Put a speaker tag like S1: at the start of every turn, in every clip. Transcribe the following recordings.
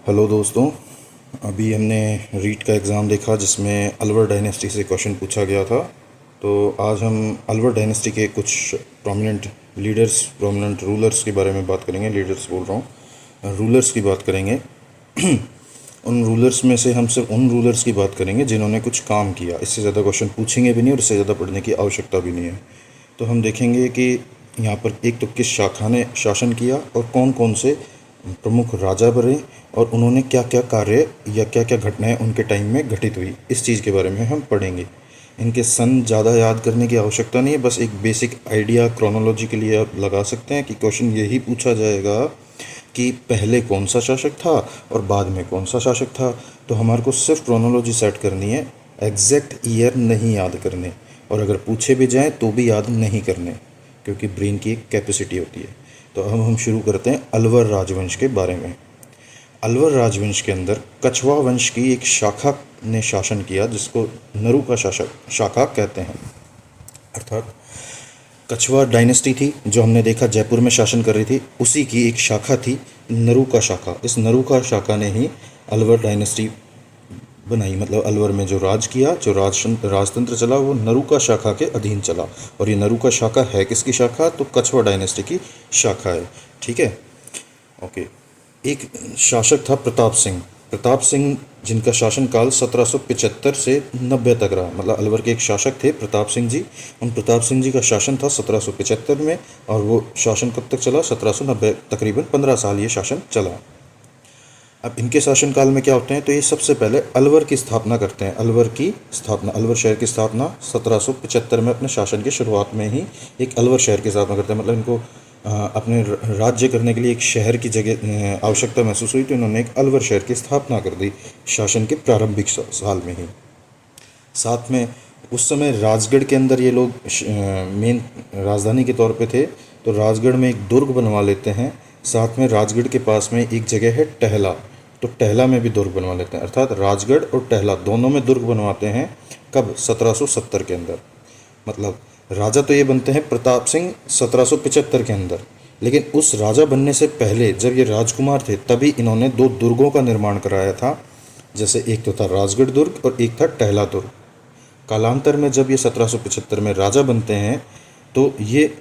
S1: Hello दोस्तों। अभी हमने रीट का एग्ज़ाम देखा जिसमें अलवर डायनेस्टी से क्वेश्चन पूछा गया था। तो आज हम अलवर डायनेस्टी के कुछ प्रोमिनेंट लीडर्स, प्रोमिनेंट रूलर्स के बारे में बात करेंगे। लीडर्स बोल रहा हूँ, रूलर्स की बात करेंगे। उन रूलर्स में से हम सिर्फ उन रूलर्स की बात करेंगे जिन्होंने कुछ काम किया। इससे ज़्यादा क्वेश्चन पूछेंगे भी नहीं और इससे ज़्यादा पढ़ने की आवश्यकता भी नहीं है। तो हम देखेंगे कि यहाँ पर एक तो किस शाखा ने शासन किया और कौन कौन से प्रमुख राजा बने और उन्होंने क्या क्या कार्य या क्या क्या घटनाएं उनके टाइम में घटित हुई, इस चीज़ के बारे में हम पढ़ेंगे। इनके सन ज़्यादा याद करने की आवश्यकता नहीं है, बस एक बेसिक आइडिया क्रोनोलॉजी के लिए आप लगा सकते हैं कि क्वेश्चन यही पूछा जाएगा कि पहले कौन सा शासक था और बाद में कौन सा शासक था। तो हमारे को सिर्फ क्रोनोलॉजी सेट करनी है, एग्जैक्ट ईयर नहीं याद करने, और अगर पूछे भी जाएँ तो भी याद नहीं करने, क्योंकि ब्रेन की एक कैपेसिटी होती है। तो अब हम शुरू करते हैं अलवर राजवंश के बारे में। अलवर राजवंश के अंदर कछवा वंश की एक शाखा ने शासन किया जिसको नरु का शाखा कहते हैं। अर्थात कछवा डायनेस्टी थी जो हमने देखा जयपुर में शासन कर रही थी, उसी की एक शाखा थी नरु का शाखा। इस नरु का शाखा ने ही अलवर डायनेस्टी बनाई, मतलब अलवर में जो राज किया, जो राजतंत्र चला, वो नरु का शाखा के अधीन चला। और ये नरु का शाखा है किसकी शाखा? तो कछवा डायनेस्टी की शाखा है। ठीक है, ओके। एक शासक था प्रताप सिंह। प्रताप सिंह जिनका शासनकाल 1775 से 90 तक रहा, मतलब अलवर के एक शासक थे प्रताप सिंह जी। उन प्रताप सिंह जी का शासन था 1775 में, और वो शासन कब तक चला? 1790, तकरीबन 15 साल ये शासन चला। अब इनके शासनकाल में क्या होते हैं, तो ये सबसे पहले अलवर की स्थापना करते हैं। अलवर शहर की स्थापना 1775 में अपने शासन की शुरुआत में ही एक अलवर शहर की स्थापना करते हैं। मतलब इनको अपने राज्य करने के लिए एक शहर की जगह आवश्यकता महसूस हुई, तो इन्होंने एक अलवर शहर की स्थापना कर दी शासन के प्रारंभिक साल में ही। साथ में उस समय राजगढ़ के अंदर ये लोग मेन राजधानी के तौर पे थे, तो राजगढ़ में एक दुर्ग बनवा लेते हैं। साथ में राजगढ़ के पास में एक जगह है टहला, तो टहला में भी दुर्ग बनवा लेते हैं। अर्थात राजगढ़ और टहला दोनों में दुर्ग बनवाते हैं। कब? 1770 के अंदर। मतलब राजा तो ये बनते हैं प्रताप सिंह 1775 के अंदर, लेकिन उस राजा बनने से पहले जब ये राजकुमार थे तभी इन्होंने दो दुर्गों का निर्माण कराया था। जैसे एक तो था राजगढ़ दुर्ग और एक था टहला दुर्ग। कालांतर में जब ये 1775 में राजा बनते हैं तो ये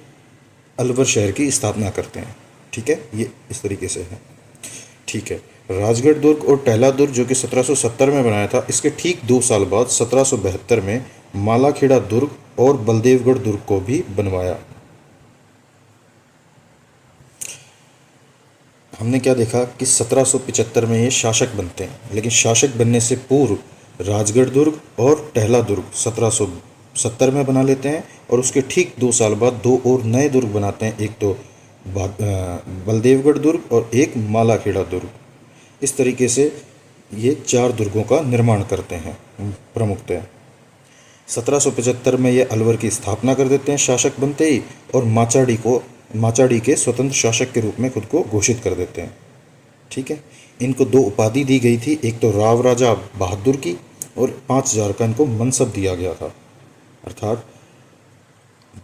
S1: अलवर शहर की स्थापना करते हैं। ठीक है, ये इस तरीके से है। ठीक है, राजगढ़ दुर्ग और टहला दुर्ग जो कि 1770 में बनाया था, इसके ठीक 2 साल बाद 1772 में मालाखेड़ा दुर्ग और बलदेवगढ़ दुर्ग को भी बनवाया। हमने क्या देखा कि 1775 में ये शासक बनते हैं, लेकिन शासक बनने से पूर्व राजगढ़ दुर्ग और टहला दुर्ग 1770 में बना लेते हैं, और उसके ठीक 2 साल बाद दो और नए दुर्ग बनाते हैं। एक तो बलदेवगढ़ दुर्ग और एक मालाखेड़ा दुर्ग। इस तरीके से ये 4 दुर्गों का निर्माण करते हैं प्रमुखतः। 1775 में ये अलवर की स्थापना कर देते हैं शासक बनते ही, और माचाड़ी के स्वतंत्र शासक के रूप में खुद को घोषित कर देते हैं। ठीक है, इनको 2 उपाधि दी गई थी, एक तो राव राजा बहादुर की, और 5000 का इनको मनसब दिया गया था। अर्थात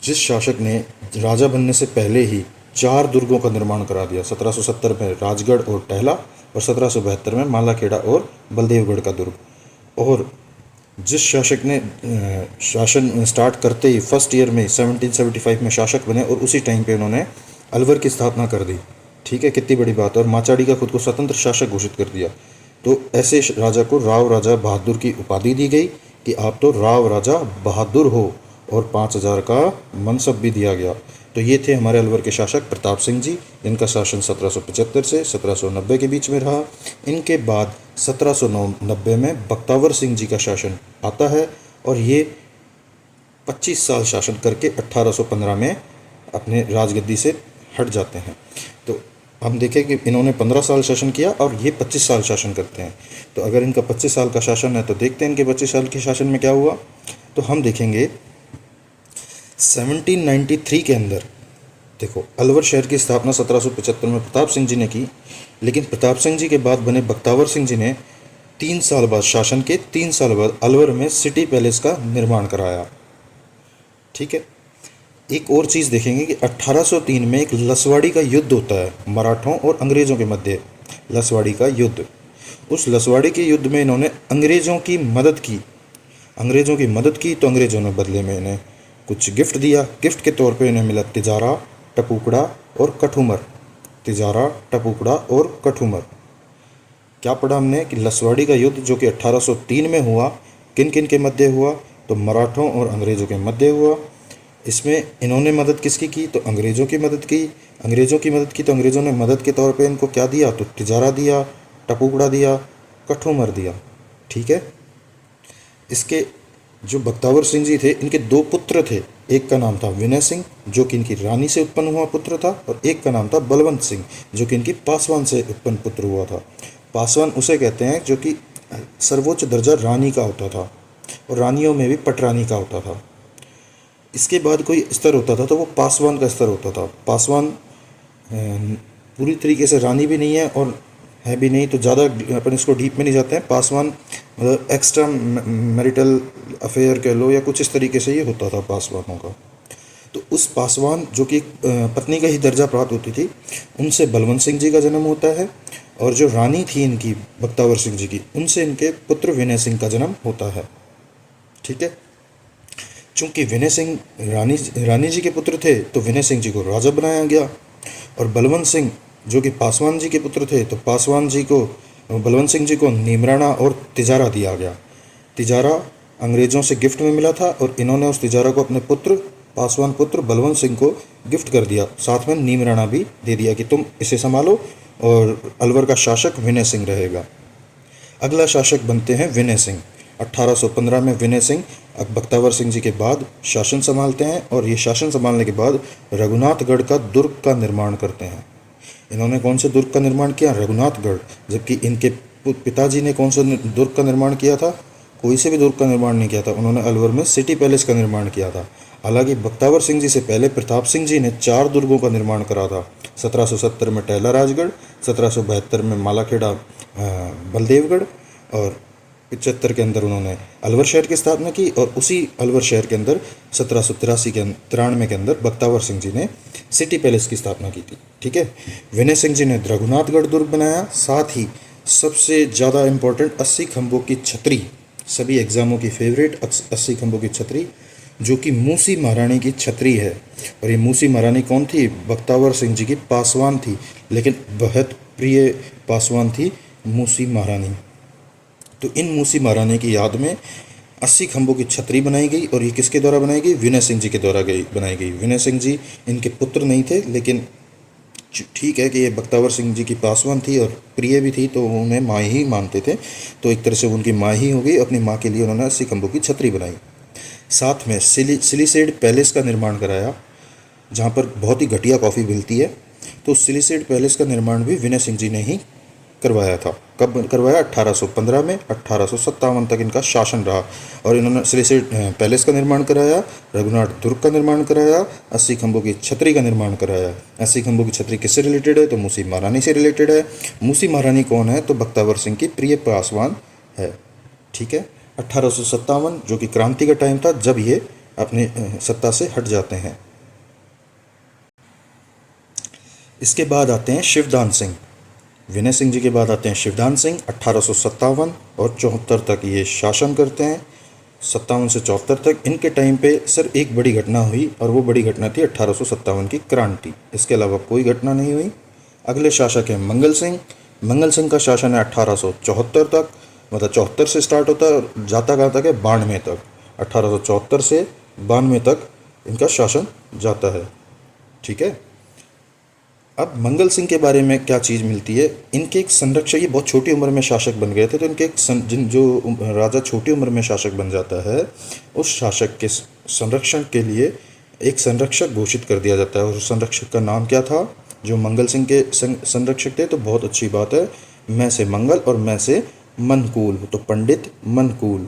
S1: जिस शासक ने राजा बनने से पहले ही 4 दुर्गों का निर्माण करा दिया, 1770 में राजगढ़ और टहला, और 1772 में मालाखेड़ा और बलदेवगढ़ का दुर्ग, और जिस शासक ने शासन स्टार्ट करते ही फर्स्ट ईयर में 1775 में शासक बने और उसी टाइम पे उन्होंने अलवर की स्थापना कर दी। ठीक है, कितनी बड़ी बात है। और माचाड़ी का खुद को स्वतंत्र शासक घोषित कर दिया। तो ऐसे राजा को राव राजा बहादुर की उपाधि दी गई कि आप तो राव राजा बहादुर हो, और 5000 का मनसब भी दिया गया। तो ये थे हमारे अलवर के शासक प्रताप सिंह जी, जिनका शासन 1775 से 1790 के बीच में रहा। इनके बाद 1790 में बख्तावर सिंह जी का शासन आता है, और ये 25 साल शासन करके 1815 में अपने राजगद्दी से हट जाते हैं। तो हम देखें कि इन्होंने 15 साल शासन किया और ये 25 साल शासन करते हैं। तो अगर इनका 25 साल का शासन है तो देखते हैं इनके 25 साल के शासन में क्या हुआ। तो हम देखेंगे 1793 के अंदर, देखो अलवर शहर की स्थापना 1775 में प्रताप सिंह जी ने की, लेकिन प्रताप सिंह जी के बाद बने बख्तावर सिंह जी ने 3 साल बाद, शासन के 3 साल बाद अलवर में सिटी पैलेस का निर्माण कराया। ठीक है, एक और चीज़ देखेंगे कि 1803 में एक लसवाड़ी का युद्ध होता है मराठों और अंग्रेज़ों के मध्य। लसवाड़ी का युद्ध, उस लसवाड़ी के युद्ध में इन्होंने अंग्रेज़ों की मदद की। अंग्रेज़ों की मदद की तो अंग्रेज़ों ने बदले में इन्हें कुछ गिफ्ट दिया। गिफ्ट के तौर पे इन्हें मिला तिजारा, टपूकड़ा और कठूमर। तिजारा, टपूकड़ा और कठूमर। क्या पढ़ा हमने कि लसवाड़ी का युद्ध जो कि 1803 में हुआ, किन किन के मध्य हुआ? तो मराठों और अंग्रेज़ों के मध्य हुआ। इसमें इन्होंने मदद किसकी की? तो अंग्रेज़ों की मदद की। अंग्रेज़ों की मदद की तो अंग्रेज़ों ने मदद के तौर पे इनको क्या दिया? तो तिजारा दिया, टपूकड़ा दिया, कठूमर दिया। ठीक है। इसके जो बख्तावर सिंह जी थे, इनके दो पुत्र थे। एक का नाम था विनय सिंह जो कि इनकी रानी से उत्पन्न हुआ पुत्र था, और एक का नाम था बलवंत सिंह जो कि इनकी पासवान से उत्पन्न पुत्र हुआ था। पासवान उसे कहते हैं जो कि सर्वोच्च दर्जा रानी का होता था, और रानियों में भी पटरानी का होता था। इसके बाद कोई स्तर होता था तो वो पासवान का स्तर होता था। पासवान पूरी तरीके से रानी भी नहीं है और है भी नहीं, तो ज़्यादा अपन इसको डीप में नहीं जाते हैं। पासवान मतलब एक्स्ट्रा मैरिटल अफेयर कह लो या कुछ इस तरीके से ये होता था पासवानों का। तो उस पासवान जो कि पत्नी का ही दर्जा प्राप्त होती थी, उनसे बलवंत सिंह जी का जन्म होता है, और जो रानी थी इनकी बख्तावर सिंह जी की, उनसे इनके पुत्र विनय सिंह का जन्म होता है। ठीक है। चूंकि विनय सिंह रानी जी के पुत्र थे तो विनय सिंह जी को राजा बनाया गया, और बलवंत सिंह जो कि पासवान जी के पुत्र थे तो बलवंत सिंह जी को नीमराना और तिजारा दिया गया। तिजारा अंग्रेज़ों से गिफ्ट में मिला था, और इन्होंने उस तिजारा को अपने पुत्र पासवान पुत्र बलवंत सिंह को गिफ्ट कर दिया। साथ में नीमराना भी दे दिया कि तुम इसे संभालो, और अलवर का शासक विनय सिंह रहेगा। अगला शासक बनते हैं विनय सिंह। 1815 में विनय सिंह अब बख्तावर सिंह जी के बाद शासन संभालते हैं, और ये शासन संभालने के बाद रघुनाथगढ़ का दुर्ग का निर्माण करते हैं। इन्होंने कौन से दुर्ग का निर्माण किया? रघुनाथगढ़। जबकि इनके पिताजी ने कौन सा दुर्ग का निर्माण किया था? कोई से भी दुर्ग का निर्माण नहीं किया था, उन्होंने अलवर में सिटी पैलेस का निर्माण किया था। हालांकि बख्तावर सिंह जी से पहले प्रताप सिंह जी ने 4 दुर्गों का निर्माण करा था। 1770 में टहला राजगढ़, 1772 में मालाखेड़ा बलदेवगढ़, और 75 के अंदर उन्होंने अलवर शहर की स्थापना की, और उसी अलवर शहर के अंदर 1793 के अंदर बख्तावर सिंह जी ने सिटी पैलेस की स्थापना की थी। ठीक है। विनय सिंह जी ने रघुनाथगढ़ दुर्ग बनाया। साथ ही सबसे ज़्यादा इम्पोर्टेंट 80 खंभों की छतरी, सभी एग्जामों की फेवरेट 80 खंभों की छतरी, जो कि मूसी महारानी की छतरी है। और ये मूसी महारानी कौन थी? बख्तावर सिंह जी की पासवान थी, लेकिन बहुत प्रिय पासवान थी मूसी महारानी। तो इन मूसी महारानी की याद में 80 खंभों की छतरी बनाई गई, और ये किसके द्वारा बनाई गई? विनय सिंह जी के द्वारा बनाई गई। विनय सिंह जी इनके पुत्र नहीं थे, लेकिन ठीक है कि ये बख्तावर सिंह जी की पासवान थी और प्रिय भी थी, तो उन्हें माँ ही मानते थे, तो एक तरह से उनकी माँ ही हो गई। अपनी माँ के लिए उन्होंने 80 खंभों की छतरी बनाई। साथ में सिलीसेड पैलेस का निर्माण कराया, जहाँ पर बहुत ही घटिया कॉफ़ी मिलती है। तो सिलीसेड पैलेस का निर्माण भी विनय सिंह जी ने ही करवाया था। कब करवाया? 1815 में। 1857 तक इनका शासन रहा, और इन्होंने सिलीसेड पैलेस का निर्माण कराया, रघुनाथ दुर्ग का निर्माण कराया, 80 खंभों की छतरी का निर्माण कराया। 80 खंभों की छतरी किससे रिलेटेड है? तो मूसी महारानी से रिलेटेड है। मूसी महारानी कौन है? तो बख्तावर सिंह की प्रिय पासवान है। ठीक है। 1857 जो कि क्रांति का टाइम था, जब ये अपने सत्ता से हट जाते हैं। इसके बाद आते हैं शिवदान सिंह। विनय सिंह जी के बाद आते हैं शिवदान सिंह। 1857 और 74 तक ये शासन करते हैं। 57 से 74 तक इनके टाइम पे सिर्फ एक बड़ी घटना हुई, और वो बड़ी घटना थी 1857 की क्रांति। इसके अलावा कोई घटना नहीं हुई। अगले शासक हैं मंगल सिंह। मंगल सिंह का शासन है 1874 तक, मतलब 74 से स्टार्ट होता है और जाता कहाँ तक है? 92 तक। 1874 से 92 तक इनका शासन जाता है। ठीक है। अब मंगल सिंह के बारे में क्या चीज़ मिलती है? इनके एक संरक्षक, ये बहुत छोटी उम्र में शासक बन गए थे, तो इनके एक जो राजा छोटी उम्र में शासक बन जाता है, उस शासक के संरक्षण के लिए एक संरक्षक घोषित कर दिया जाता है। और उस संरक्षक का नाम क्या था? जो मंगल सिंह के संरक्षक थे, तो बहुत अच्छी बात है, मैं से मंगल और मैं से मनकूल, तो पंडित मनकूल,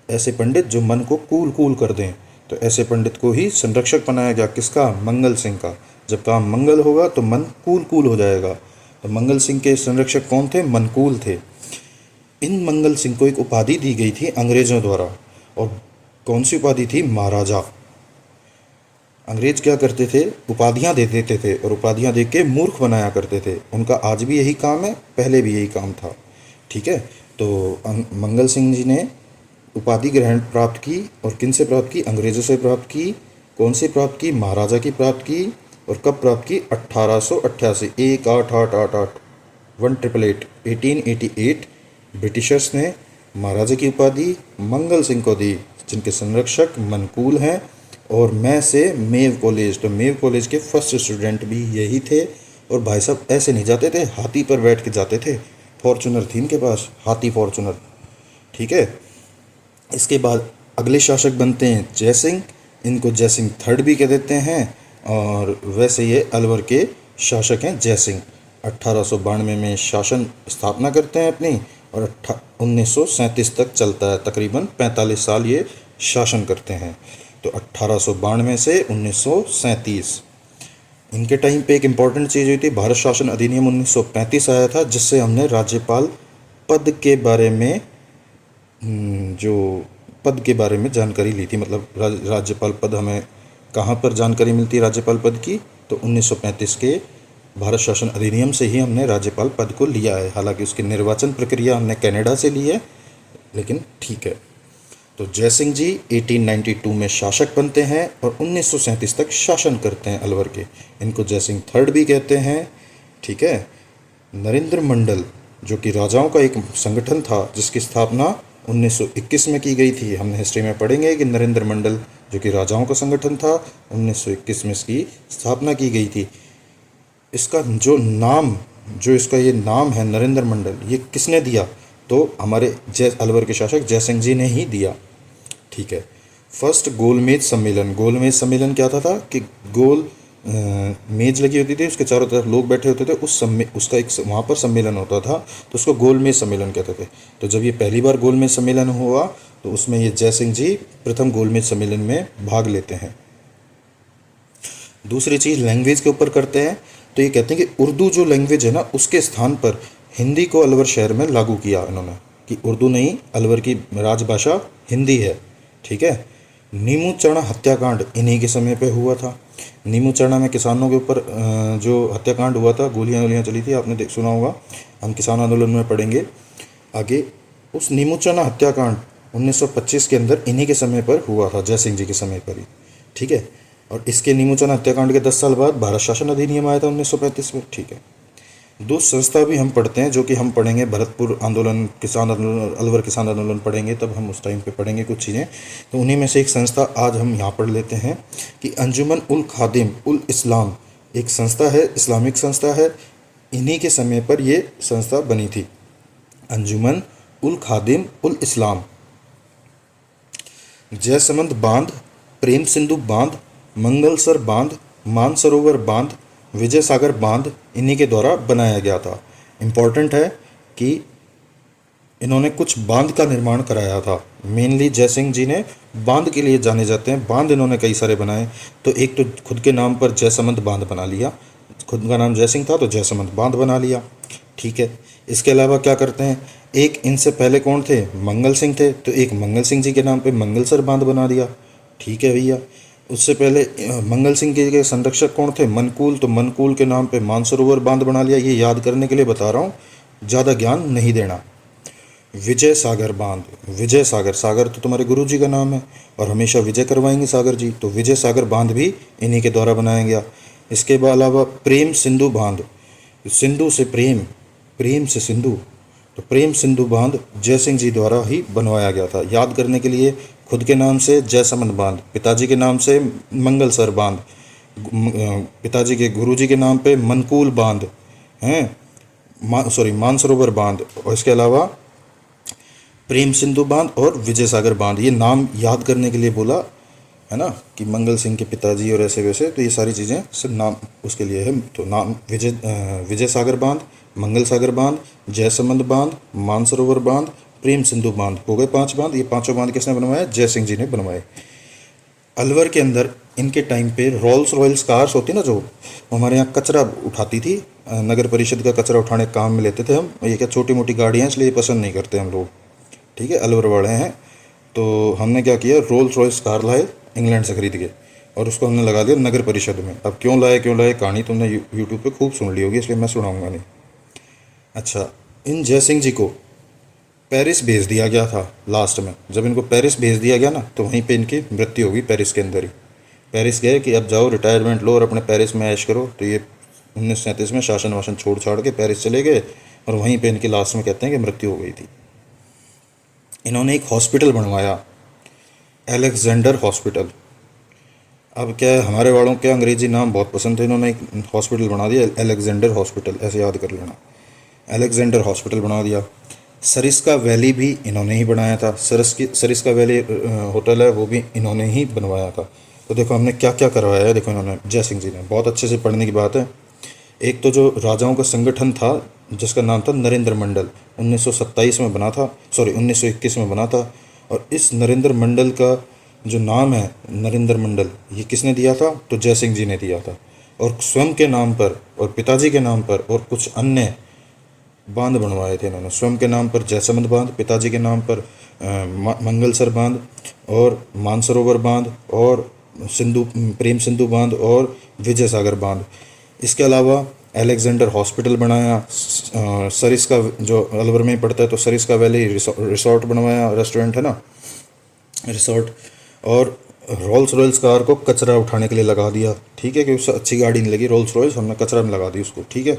S1: ऐसे पंडित जो मन को कूल कूल कर दें, तो ऐसे पंडित को ही संरक्षक बनाया गया। किसका? मंगल सिंह का। जब काम मंगल होगा तो मन कूल कूल हो जाएगा। तो मंगल सिंह के संरक्षक कौन थे? मनकूल थे। इन मंगल सिंह को एक उपाधि दी गई थी अंग्रेजों द्वारा, और कौन सी उपाधि थी? महाराजा। अंग्रेज क्या करते थे? उपाधियां दे देते थे, और उपाधियां दे के मूर्ख बनाया करते थे। उनका आज भी यही काम है, पहले भी यही काम था। ठीक है। तो मंगल सिंह जी ने उपाधि ग्रहण प्राप्त की, और किन से प्राप्त की? अंग्रेज़ों से प्राप्त की। कौन से प्राप्त की? महाराजा की प्राप्त की। और कब प्राप्त की? 1888, 1888, 1888, 1888 ब्रिटिशर्स ने महाराजा की उपाधि मंगल सिंह को दी, जिनके संरक्षक मनकूल हैं। और मैं से मेव कॉलेज, तो मेव कॉलेज के फर्स्ट स्टूडेंट भी यही थे। और भाई साहब ऐसे नहीं जाते थे, हाथी पर बैठ के जाते थे। फॉर्चूनर थी इनके पास, हाथी फॉर्चूनर। ठीक है। इसके बाद अगले शासक बनते हैं जयसिंह। इनको जयसिंह थर्ड भी कह देते हैं। और वैसे ये अलवर के शासक हैं जयसिंह। 1892 में शासन स्थापना करते हैं अपनी, और 1937 तक चलता है, तकरीबन 45 साल ये शासन करते हैं। तो 1892 से 1937 इनके टाइम पे एक इम्पॉर्टेंट चीज़ हुई थी, भारत शासन अधिनियम 1935 आया था, जिससे हमने राज्यपाल पद के बारे में जो पद के बारे में जानकारी ली थी। मतलब राज्यपाल पद हमें कहाँ पर जानकारी मिलती है राज्यपाल पद की? तो 1935 के भारत शासन अधिनियम से ही हमने राज्यपाल पद को लिया है। हालांकि उसकी निर्वाचन प्रक्रिया हमने कनाडा से ली है, लेकिन ठीक है। तो जयसिंह जी 1892 में शासक बनते हैं और 1937 तक शासन करते हैं अलवर के। इनको जयसिंह थर्ड भी कहते हैं। ठीक है। नरेंद्र मंडल, जो कि राजाओं का एक संगठन था, जिसकी स्थापना 1921 में की गई थी। हमने हिस्ट्री में पढ़ेंगे कि नरेंद्र मंडल, जो कि राजाओं का संगठन था, 1921 में इसकी स्थापना की गई थी। इसका जो इसका ये नाम है नरेंद्र मंडल, ये किसने दिया? तो हमारे अलवर के शासक जयसिंह जी ने ही दिया। ठीक है। फर्स्ट गोलमेज सम्मेलन। गोलमेज सम्मेलन क्या था कि गोल मेज लगी होती थी, उसके चारों तरफ लोग बैठे होते थे, उसका एक वहाँ पर सम्मेलन होता था, तो उसको गोलमेज सम्मेलन कहते थे। तो जब ये पहली बार गोलमेज सम्मेलन हुआ, तो उसमें ये जयसिंह जी प्रथम गोलमेज सम्मेलन में भाग लेते हैं। दूसरी चीज़ लैंग्वेज के ऊपर करते हैं। तो ये कहते हैं कि उर्दू जो लैंग्वेज है ना, उसके स्थान पर हिंदी को अलवर शहर में लागू किया इन्होंने, कि उर्दू नहीं, अलवर की राजभाषा हिंदी है। ठीक है। नीमू चढ़ा हत्याकांड इन्हीं के समय पे हुआ था। नीमू चढ़ा में किसानों के ऊपर जो हत्याकांड हुआ था, गोलियां चली थी, आपने सुना होगा। हम किसान आंदोलन में पढ़ेंगे आगे। उस नीमू चढ़ा हत्याकांड 1925 के अंदर इन्हीं के समय पर हुआ था, जयसिंह जी के समय पर ही। ठीक है। और इसके नीमू चढ़ा हत्याकांड के 10 साल बाद भारत शासन अधिनियम आया था 1935 में। ठीक है। दो संस्था भी हम पढ़ते हैं, जो कि हम पढ़ेंगे भरतपुर आंदोलन, किसान आंदोलन, अलवर किसान आंदोलन पढ़ेंगे, तब हम उस टाइम पे पढ़ेंगे कुछ चीज़ें। तो उन्हीं में से एक संस्था आज हम यहाँ पढ़ लेते हैं कि अंजुमन उल खादिम उल इस्लाम एक संस्था है, इस्लामिक संस्था है। इन्हीं के समय पर ये संस्था बनी थी, अंजुमन उल खादिम उल इस्लाम। जयसमंद बांध, प्रेम सिंधु बांध, मंगलसर बांध, मानसरोवर बांध, विजय सागर बांध इन्हीं के द्वारा बनाया गया था। इम्पॉर्टेंट है कि इन्होंने कुछ बांध का निर्माण कराया था। मेनली जयसिंह जी ने बांध के लिए जाने जाते हैं। बांध इन्होंने कई सारे बनाए। तो एक तो खुद के नाम पर जयसमंद बांध बना लिया, खुद का नाम जयसिंह था तो जयसमंद बांध बना लिया। ठीक है। इसके अलावा क्या करते हैं, एक इनसे पहले कौन थे? मंगल सिंह थे, तो एक मंगल सिंह जी के नाम पे मंगलसर बांध बना दिया। ठीक है भैया। उससे पहले मंगल सिंह के संरक्षक कौन थे? मनकूल, तो मनकूल के नाम पे मानसरोवर बांध बना लिया। ये याद करने के लिए बता रहा हूँ, ज़्यादा ज्ञान नहीं देना। विजय सागर बांध, विजय सागर, सागर तो तुम्हारे गुरु जी का नाम है और हमेशा विजय करवाएंगे सागर जी, तो विजय सागर बांध भी इन्हीं के द्वारा बनाया गया। इसके अलावा प्रेम सिंधु बांध, सिंधु से प्रेम, प्रेम से सिंधु, तो प्रेम सिंधु बांध जयसिंह जी द्वारा ही बनवाया गया था। याद करने के लिए खुद के नाम से जयसमंद बांध, पिताजी के नाम से मंगलसर बांध, पिताजी के गुरुजी के नाम पे मनकूल बांध हैं, मानसरोवर बांध, और इसके अलावा प्रेम सिंधु बांध और विजय सागर बांध। ये नाम याद करने के लिए बोला है ना, कि मंगल सिंह के पिताजी और ऐसे वैसे, तो ये सारी चीज़ें सिर्फ नाम उसके लिए है। तो नाम विजय सागर बांध, मंगल सागर बांध, जयसमंद बांध, मानसरोवर बांध, प्रेम सिंधु बांध, हो गए 5 बांध। ये पांचों बांध किसने बनवाए? जयसिंह जी ने बनवाए। अलवर के अंदर इनके टाइम पे रोल्स रॉयल्स कार्स होती ना, जो हमारे यहाँ कचरा उठाती थी, नगर परिषद का कचरा उठाने काम में लेते थे हम। ये क्या छोटी मोटी गाड़ियाँ, इसलिए पसंद नहीं करते हम लोग। ठीक है, अलवर वाले हैं। तो हमने क्या किया, रोल्स रॉयल्स कार लाए इंग्लैंड से खरीद के, और उसको हमने लगा दिया नगर परिषद में। अब क्यों लाए कहानी तुमने यूट्यूब पे खूब सुन ली होगी, इसलिए मैं सुनाऊंगा नहीं। अच्छा, इन जयसिंह जी को पेरिस भेज दिया गया था लास्ट में। जब इनको पेरिस भेज दिया गया ना, तो वहीं पे इनकी मृत्यु होगी, पेरिस के अंदर ही। पेरिस गए कि अब जाओ रिटायरमेंट लो और अपने पेरिस में ऐश करो, तो ये 1937 में शासन वासन छोड़ छाड़ के पेरिस चले गए, और वहीं पे इनकी लास्ट में कहते हैं कि मृत्यु हो गई थी। इन्होंने एक हॉस्पिटल बनवाया, एलेक्जेंडर हॉस्पिटल। अब क्या है, हमारे वालों के अंग्रेजी नाम बहुत पसंद थे, इन्होंने एक हॉस्पिटल बना दिया, एलेक्जेंडर हॉस्पिटल, ऐसे याद कर लेना, एलेक्जेंडर हॉस्पिटल बना दिया। सरिस्का वैली भी इन्होंने ही बनाया था, सरिस्का वैली होटल है वो भी इन्होंने ही बनवाया था। तो देखो हमने क्या क्या करवाया है, देखो इन्होंने, जय सिंह जी ने, बहुत अच्छे से पढ़ने की बात है। एक तो जो राजाओं का संगठन था जिसका नाम था नरेंद्र मंडल, 1927 में बना था, सॉरी 1921 में बना था। और इस नरेंद्र मंडल का जो नाम है नरेंद्र मंडल, ये किसने दिया था, तो जय सिंह जी ने दिया था। और स्वयं के नाम पर और पिताजी के नाम पर और कुछ अन्य बांध बनवाए थे इन्होंने। स्वयं के नाम पर जयसमंद बांध, पिताजी के नाम पर मंगलसर बांध और मानसरोवर बांध और सिंधु प्रेम सिंधु बांध और विजय सागर बांध। इसके अलावा अलेक्जेंडर हॉस्पिटल बनाया, सरिस्का जो अलवर में ही पड़ता है, तो सरिस्का वैली रिसोर्ट बनवाया, रेस्टोरेंट है ना, रिसोर्ट। और रोल्स रॉयल्स कार को कचरा उठाने के लिए लगा दिया, ठीक है, क्योंकि अच्छी गाड़ी नहीं लगी रोल्स रॉयल्स, हमने कचरा में लगा दी उसको, ठीक है।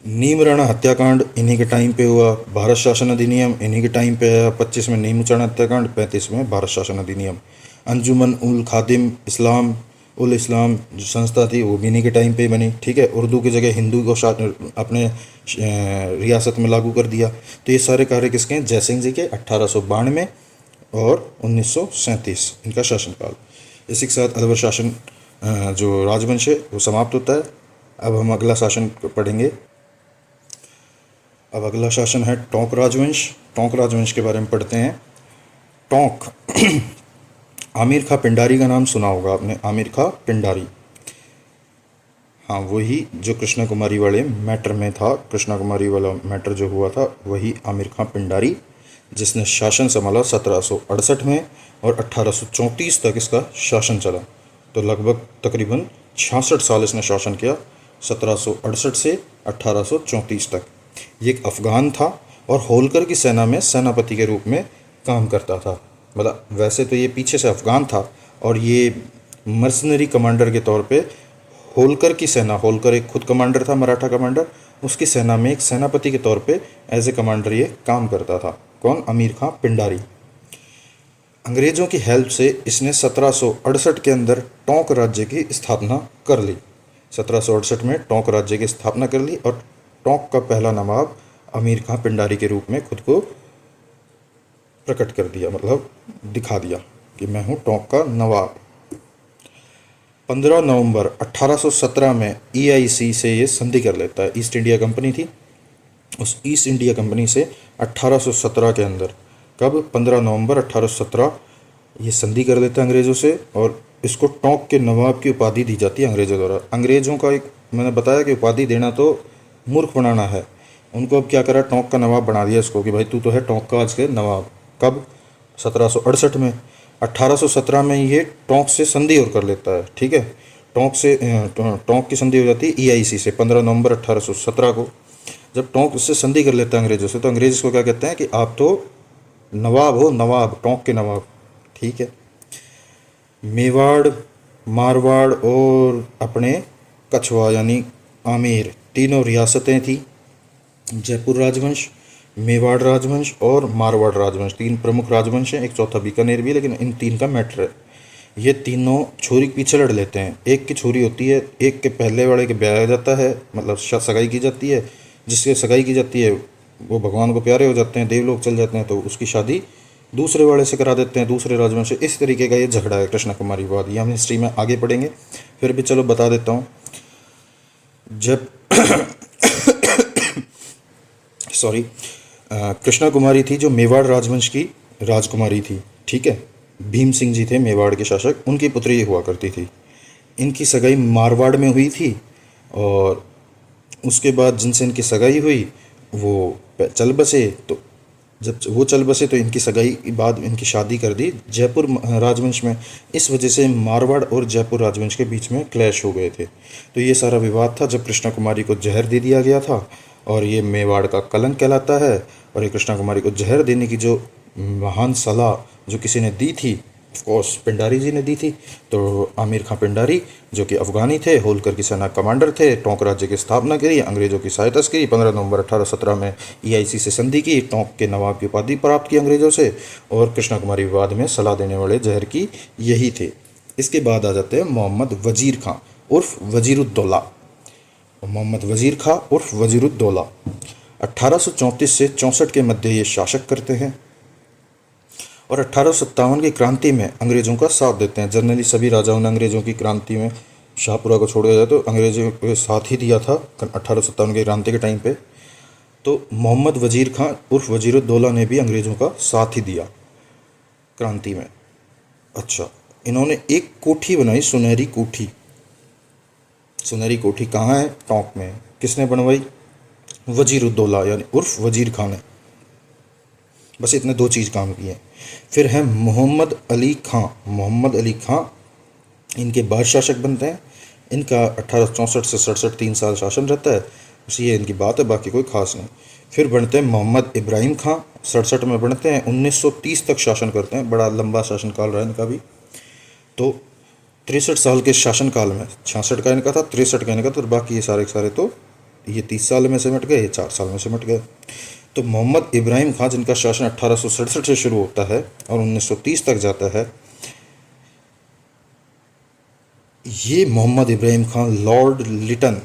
S1: नीम राणा हत्याकांड इन्हीं के टाइम पे हुआ, भारत शासन अधिनियम इन्हीं के टाइम पे आया, 25 में नीम उचाणा हत्याकांड, 35 में भारत शासन अधिनियम। अंजुमन उल खादिम इस्लाम उल इस्लाम जो संस्था थी वो भी इन्हीं के टाइम पे ही बनी, ठीक है। उर्दू की जगह हिंदू को अपने रियासत में लागू कर दिया। तो ये सारे कार्य किसके हैं, जयसिंह जी के, 1892 और 1937 इनका शासनकाल। इसी के साथ अलवर शासन जो राजवंश है वो समाप्त होता है। अब हम अगला शासन पढ़ेंगे। अब अगला शासन है टोंक राजवंश। टोंक राजवंश के बारे में पढ़ते हैं। टोंक आमिर खां पिंडारी का नाम सुना होगा आपने, आमिर खां पिंडारी, हाँ वही जो कृष्णा कुमारी वाले मैटर में था, कृष्णा कुमारी वाला मैटर जो हुआ था वही आमिर खां पिंडारी, जिसने शासन संभाला 1768 में और 1834 तक इसका शासन चला। तो लगभग तकरीबन 66 साल इसने शासन किया, 1768 से 1834 तक। ये एक अफ़गान था और होलकर की सेना में सेनापति के रूप में काम करता था। मतलब वैसे तो ये पीछे से अफ़गान था और ये मर्सनरी कमांडर के तौर पे होलकर की सेना, होलकर एक खुद कमांडर था, मराठा कमांडर, उसकी सेना में एक सेनापति के तौर पे एज ए कमांडर ये काम करता था। कौन, आमिर खां पिंडारी। अंग्रेज़ों की हेल्प से इसने 1768 के अंदर टोंक राज्य की स्थापना कर ली। 1768 में टोंक राज्य की स्थापना कर ली और टोंक का पहला नवाब आमिर खां पिंडारी के रूप में खुद को प्रकट कर दिया, मतलब दिखा दिया कि मैं हूँ टोंक का नवाब। 15 नवंबर 1817 में EIC से ये संधि कर लेता है। ईस्ट इंडिया कंपनी थी, उस ईस्ट इंडिया कंपनी से 1817 के अंदर, कब, 15 नवंबर 1817 ये संधि कर लेता है अंग्रेज़ों से और इसको टोंक के नवाब की उपाधि दी जाती है अंग्रेज़ों द्वारा। अंग्रेज़ों का एक, मैंने बताया कि उपाधि देना तो मूर्ख बनाना है, उनको अब क्या करा, टोंक का नवाब बना दिया इसको कि भाई तू तो है टोंक का आज के नवाब। कब, 1768 में। 1817 में ये टोंक से संधि और कर लेता है, ठीक है। टोंक की संधि हो जाती है EIC से 15 नवंबर 1817 को। जब टोंक से संधि कर लेता है अंग्रेज़ों से, तो अंग्रेज़ इसको क्या कहते हैं कि आप तो नवाब हो, नवाब, टोंक के नवाब, ठीक है। मेवाड़, मारवाड़ और अपने कछवा यानी आमेर, तीनों रियासतें थी। जयपुर राजवंश, मेवाड़ राजवंश और मारवाड़ राजवंश, तीन प्रमुख राजवंश हैं, एक चौथा बीकानेर भी है, लेकिन इन तीन का मैटर है। ये तीनों छोरी के पीछे लड़ लेते हैं। एक की छोरी होती है, एक के पहले वाले के ब्याह जाता है, मतलब सगाई की जाती है, जिसके सगाई की जाती है वो भगवान को प्यारे हो जाते हैं, देवलोक चल जाते हैं, तो उसकी शादी दूसरे वाले से करा देते हैं, दूसरे राजवंश से। इस तरीके का ये झगड़ा है कृष्णा कुमारी विवाद। ये हम हिस्ट्री में आगे पढ़ेंगे, फिर भी चलो बता देता हूँ। जब सॉरी कृष्णा कुमारी थी जो मेवाड़ राजवंश की राजकुमारी थी, ठीक है। भीम सिंह जी थे मेवाड़ के शासक, उनकी पुत्री हुआ करती थी। इनकी सगाई मारवाड़ में हुई थी और उसके बाद जिनसे इनकी सगाई हुई वो चल बसे, तो जब वो चल बसे तो इनकी सगाई के बाद इनकी शादी कर दी जयपुर राजवंश में। इस वजह से मारवाड़ और जयपुर राजवंश के बीच में क्लैश हो गए थे। तो ये सारा विवाद था जब कृष्णा कुमारी को जहर दे दिया गया था और ये मेवाड़ का कलंक कहलाता है। और ये कृष्णा कुमारी को जहर देने की जो महान सलाह जो किसी ने दी थी, ऑफ कोर्स पिंडारी जी ने दी थी। तो आमिर खां पिंडारी जो कि अफगानी थे, होलकर की सेना कमांडर थे, टोंक राज्य की स्थापना करी, अंग्रेजों की सहायता करी, 15 नवंबर 1817 में ईआईसी से संधि की, टोंक के नवाब की उपाधि प्राप्त की अंग्रेजों से, और कृष्णा कुमारी विवाद में सलाह देने वाले जहर की यही थे। इसके बाद आ जाते हैं मोहम्मद वजीर खां उर्फ वजीरुद्दौला। मोहम्मद वजीर खां उर्फ वजीरुद्दौला 1834 से 64 के मध्य ये शासक करते हैं और 1857 की क्रांति में अंग्रेज़ों का साथ देते हैं। जनरली सभी राजाओं ने अंग्रेज़ों की क्रांति में, शाहपुरा को छोड़ दिया तो अंग्रेज़ों के साथ ही दिया था 1857 की क्रांति के टाइम पे। तो मोहम्मद वजीर खां उर्फ वजीरुद्दौला ने भी अंग्रेज़ों का साथ ही दिया क्रांति में। अच्छा, इन्होंने एक कोठी बनाई, सुनहरी कोठी। सुनहरी कोठी कहाँ है? टोंक में। किसने बनवाई? वजीरुद्दौला यानी उर्फ वजीर खान ने। बस इतने दो चीज़ काम की है। फिर है मोहम्मद अली खां। मोहम्मद अली खां इनके बाद शासक बनते हैं। इनका 1864 से 67 3 साल शासन रहता है, बस ये इनकी बात है, बाकी कोई खास नहीं। फिर बनते हैं मोहम्मद इब्राहिम खां, 67 में बनते हैं, 1930 तक शासन करते हैं। बड़ा लंबा शासनकाल रहा इनका भी। तो 63 साल के शासनकाल में 66 का इनका था, 63 का इनका था, तो बाकी ये सारे के सारे तो ये 30 साल में सिमट गए, ये 4 साल में सिमट गए। तो मोहम्मद इब्राहिम खां जिनका शासन 1867 से शुरू होता है और 1930 तक जाता है, ये मोहम्मद इब्राहिम खां लॉर्ड लिटन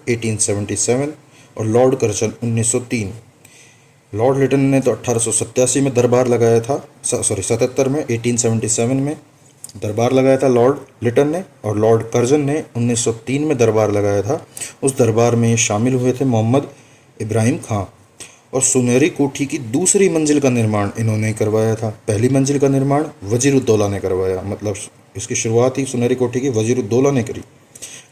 S1: 1877 और लॉर्ड कर्जन 1903। लॉर्ड लिटन ने तो 1887 में दरबार लगाया था, 77 में, 1877 में दरबार लगाया था लॉर्ड लिटन ने, और लॉर्ड कर्जन ने 1903 में दरबार लगाया था। उस दरबार में शामिल हुए थे मोहम्मद इब्राहिम खां। और सुनहरी कोठी की दूसरी मंजिल का निर्माण इन्होंने करवाया था। पहली मंजिल का निर्माण वजीरुद्दौला ने करवाया, मतलब इसकी शुरुआत ही सुनहरी कोठी की वजीरुद्दौला ने करी,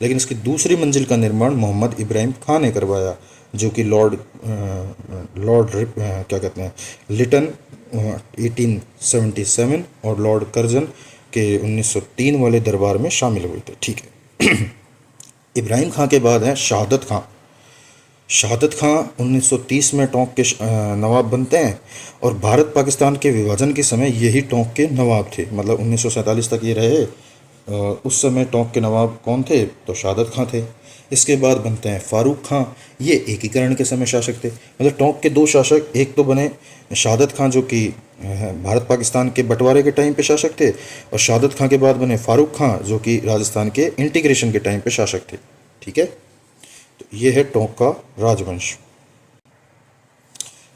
S1: लेकिन इसकी दूसरी मंजिल का निर्माण मोहम्मद इब्राहिम खान ने करवाया, जो कि लॉर्ड क्या कहते हैं, लिटन 1877 और लॉर्ड कर्जन के 1903 वाले दरबार में शामिल हुए थे। ठीक है। इब्राहिम खां के बाद है शहादत खां। शहादत खां 1930 में टोंक के नवाब बनते हैं और भारत पाकिस्तान के विभाजन के समय यही टोंक के नवाब थे, मतलब 1947 तक ये रहे। उस समय टोंक के नवाब कौन थे? तो शहादत खां थे। इसके बाद बनते हैं फारूक खां, ये एकीकरण के समय शासक थे। मतलब टोंक के दो शासक, एक तो बने शहादत खां जो कि भारत पाकिस्तान के बंटवारे के टाइम पे शासक थे, और शहादत खां के बाद बने फारूक खां जो कि राजस्थान के इंटीग्रेशन के टाइम पे शासक थे। ठीक है, तो ये है टोंक का राजवंश।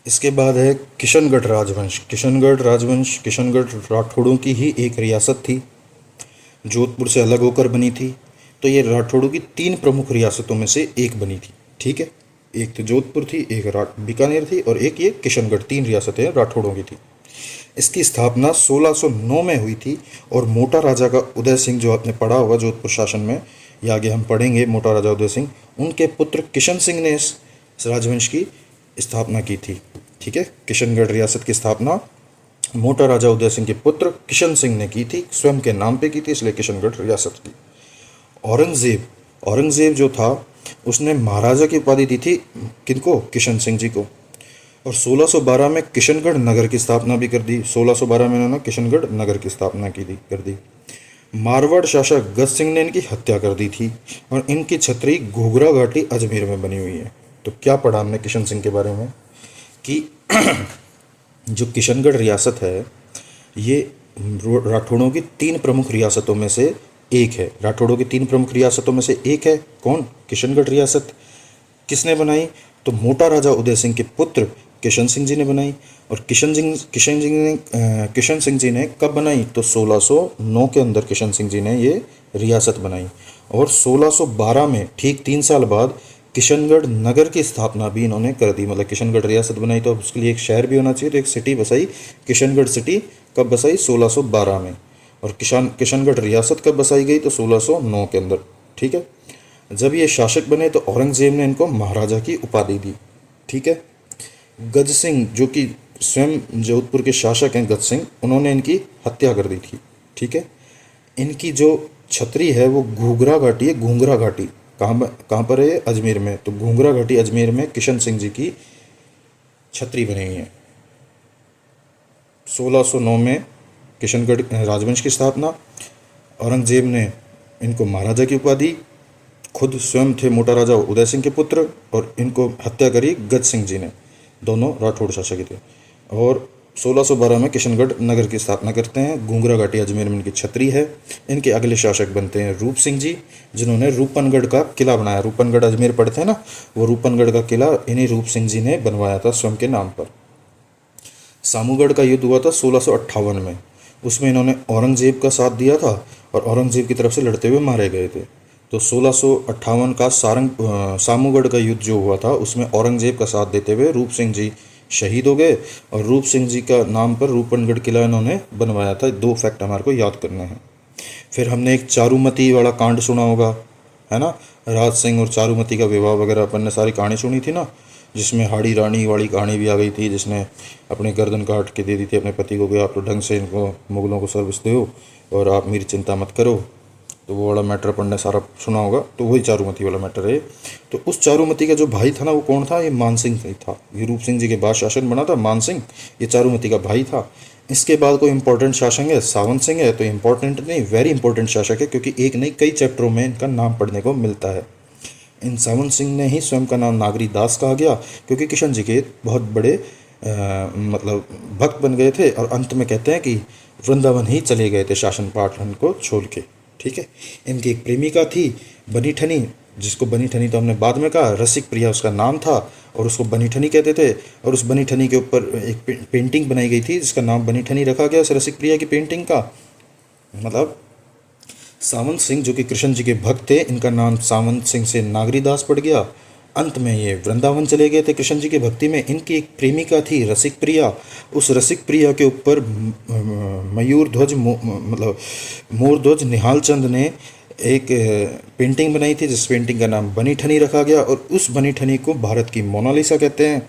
S1: इसके बाद है किशनगढ़ राजवंश। किशनगढ़ राठौड़ों की ही एक रियासत थी, जोधपुर से अलग होकर बनी थी। तो ये राठौड़ों की 3 प्रमुख रियासतों में से एक बनी थी। ठीक है, एक तो जोधपुर थी, एक बीकानेर थी और एक ये किशनगढ़। 3 रियासतें राठौड़ों की थी। इसकी स्थापना 1609 में हुई थी और मोटा राजा का उदय सिंह, जो आपने पढ़ा होगा जोधपुर शासन में, या आगे हम पढ़ेंगे, मोटा राजा उदय सिंह, उनके पुत्र किशन सिंह ने इस राजवंश की स्थापना की थी। ठीक है, किशनगढ़ रियासत की स्थापना मोटा राजा उदय सिंह के पुत्र किशन सिंह ने की थी, स्वयं के नाम पे की थी, इसलिए किशनगढ़ रियासत की। औरंगज़ेब जो था उसने महाराजा की उपाधि दी थी किनको? किशन सिंह जी को। और 1612 में किशनगढ़ नगर की स्थापना भी कर दी। 1612 में इन्होंने किशनगढ़ नगर की स्थापना कर दी। मारवाड़ शासक गज सिंह ने इनकी हत्या कर दी थी और इनकी छतरी घोघरा घाटी अजमेर में बनी हुई है। तो क्या पढ़ा हमने किशन सिंह के बारे में कि जो किशनगढ़ रियासत है ये राठौड़ों की 3 प्रमुख रियासतों में से एक है। राठौड़ों की 3 प्रमुख रियासतों में से एक है। कौन? किशनगढ़ रियासत। किसने बनाई? तो मोटा राजा उदय सिंह के पुत्र किशन सिंह जी ने बनाई। और किशन सिंह जी ने कब बनाई? तो 1609 के अंदर किशन सिंह जी ने ये रियासत बनाई। और 1612 में ठीक 3 साल बाद किशनगढ़ नगर की स्थापना भी इन्होंने कर दी। मतलब किशनगढ़ रियासत बनाई तो उसके लिए एक शहर भी होना चाहिए, तो एक सिटी बसाई, किशनगढ़ सिटी। कब बसाई? 1612 में। और किशनगढ़ रियासत कब बसाई गई? तो 1609 के अंदर। ठीक है, जब ये शासक बने तो औरंगजेब ने इनको महाराजा की उपाधि दी। ठीक है, गज सिंह जो कि स्वयं जोधपुर के शासक हैं, गज सिंह, उन्होंने इनकी हत्या कर दी थी। ठीक है, इनकी जो छतरी है वो घूंघरा घाटी है, घूंघरा घाटी। कहाँ पर है? अजमेर में। तो घूंगरा घाटी अजमेर में किशन सिंह जी की छतरी बनी हुई है। 1609 में किशनगढ़ राजवंश की स्थापना। औरंगजेब ने इनको महाराजा की उपाधि, खुद स्वयं थे मोटा राजा उदय सिंह के पुत्र, और इनको हत्या करी गज सिंह जी ने, दोनों राठौड़ शासक थे। और 1612 में किशनगढ़ नगर की स्थापना करते हैं। घूंगरा घाटी अजमेर में इनकी छतरी है। इनके अगले शासक बनते हैं रूप सिंह जी, जिन्होंने रूपनगढ़ का किला बनाया। रूपनगढ़ अजमेर पड़ते हैं ना, वो रूपनगढ़ का किला इन्हीं रूप सिंह जी ने बनवाया था स्वयं के नाम पर। सामूगढ़ का युद्ध हुआ था 1658 में। उसमें इन्होंने औरंगजेब का साथ दिया था और औरंगजेब की तरफ से लड़ते हुए मारे गए थे। तो 1658 का सामूगढ़ का युद्ध जो हुआ था, उसमें औरंगजेब का साथ देते हुए रूप सिंह जी शहीद हो गए, और रूप सिंह जी का नाम पर रूपनगढ़ किला इन्होंने बनवाया था। 2 फैक्ट हमारे को याद करने हैं। फिर हमने एक चारूमती वाला कांड सुना होगा, है ना? राज सिंह और चारूमती का विवाह वगैरह अपन ने सारी कहानी सुनी थी ना, जिसमें हाड़ी रानी वाली कहानी भी आ गई थी, जिसने अपने गर्दन काट के दे दी थी अपने पति को कि आप तो ढंग से इनको मुगलों को सर्विस दो और आप मेरी चिंता मत करो। तो वो वाला मैटर अपन ने सारा सुना होगा। तो वही चारूमती वाला मैटर है। तो उस चारूमती का जो भाई था ना, वो कौन था? ये मान सिंह था। ये रूप सिंह जी के बाद शासन बना था मान सिंह, ये चारूमती का भाई था। इसके बाद कोई इंपॉर्टेंट शासक है सावन सिंह है। तो इंपॉर्टेंट नहीं, वेरी इंपॉर्टेंट शासक है, क्योंकि एक नहीं कई चैप्टरों में इनका नाम पढ़ने को मिलता है। इन सावन सिंह ने ही स्वयं का नाम नागरी दास कहा गया, क्योंकि किशन जी के बहुत बड़े मतलब भक्त बन गए थे, और अंत में कहते हैं कि वृंदावन ही चले गए थे शासन पाठन को छोड़ के। ठीक है। इनकी एक प्रेमिका थी बनी ठनी, जिसको बनी ठनी तो हमने बाद में कहा, रसिक प्रिया उसका नाम था, और उसको बनी ठनी कहते थे। और उस बनी ठनी के ऊपर एक पेंटिंग बनाई गई थी जिसका नाम बनी ठनी रखा गया उस रसिक प्रिया की पेंटिंग का। मतलब सावंत सिंह जो कि कृष्ण जी के भक्त थे, इनका नाम सावंत सिंह से नागरीदास पड़ गया। अंत में ये वृंदावन चले गए थे कृष्ण जी की भक्ति में। इनकी एक प्रेमिका थी रसिक प्रिया। उस रसिक प्रिया के ऊपर मयूर ध्वज मतलब मोर ध्वज निहाल चंद ने एक पेंटिंग बनाई थी, जिस पेंटिंग का नाम बनी ठनी रखा गया, और उस बनी ठनी को भारत की मोनालिसा कहते हैं।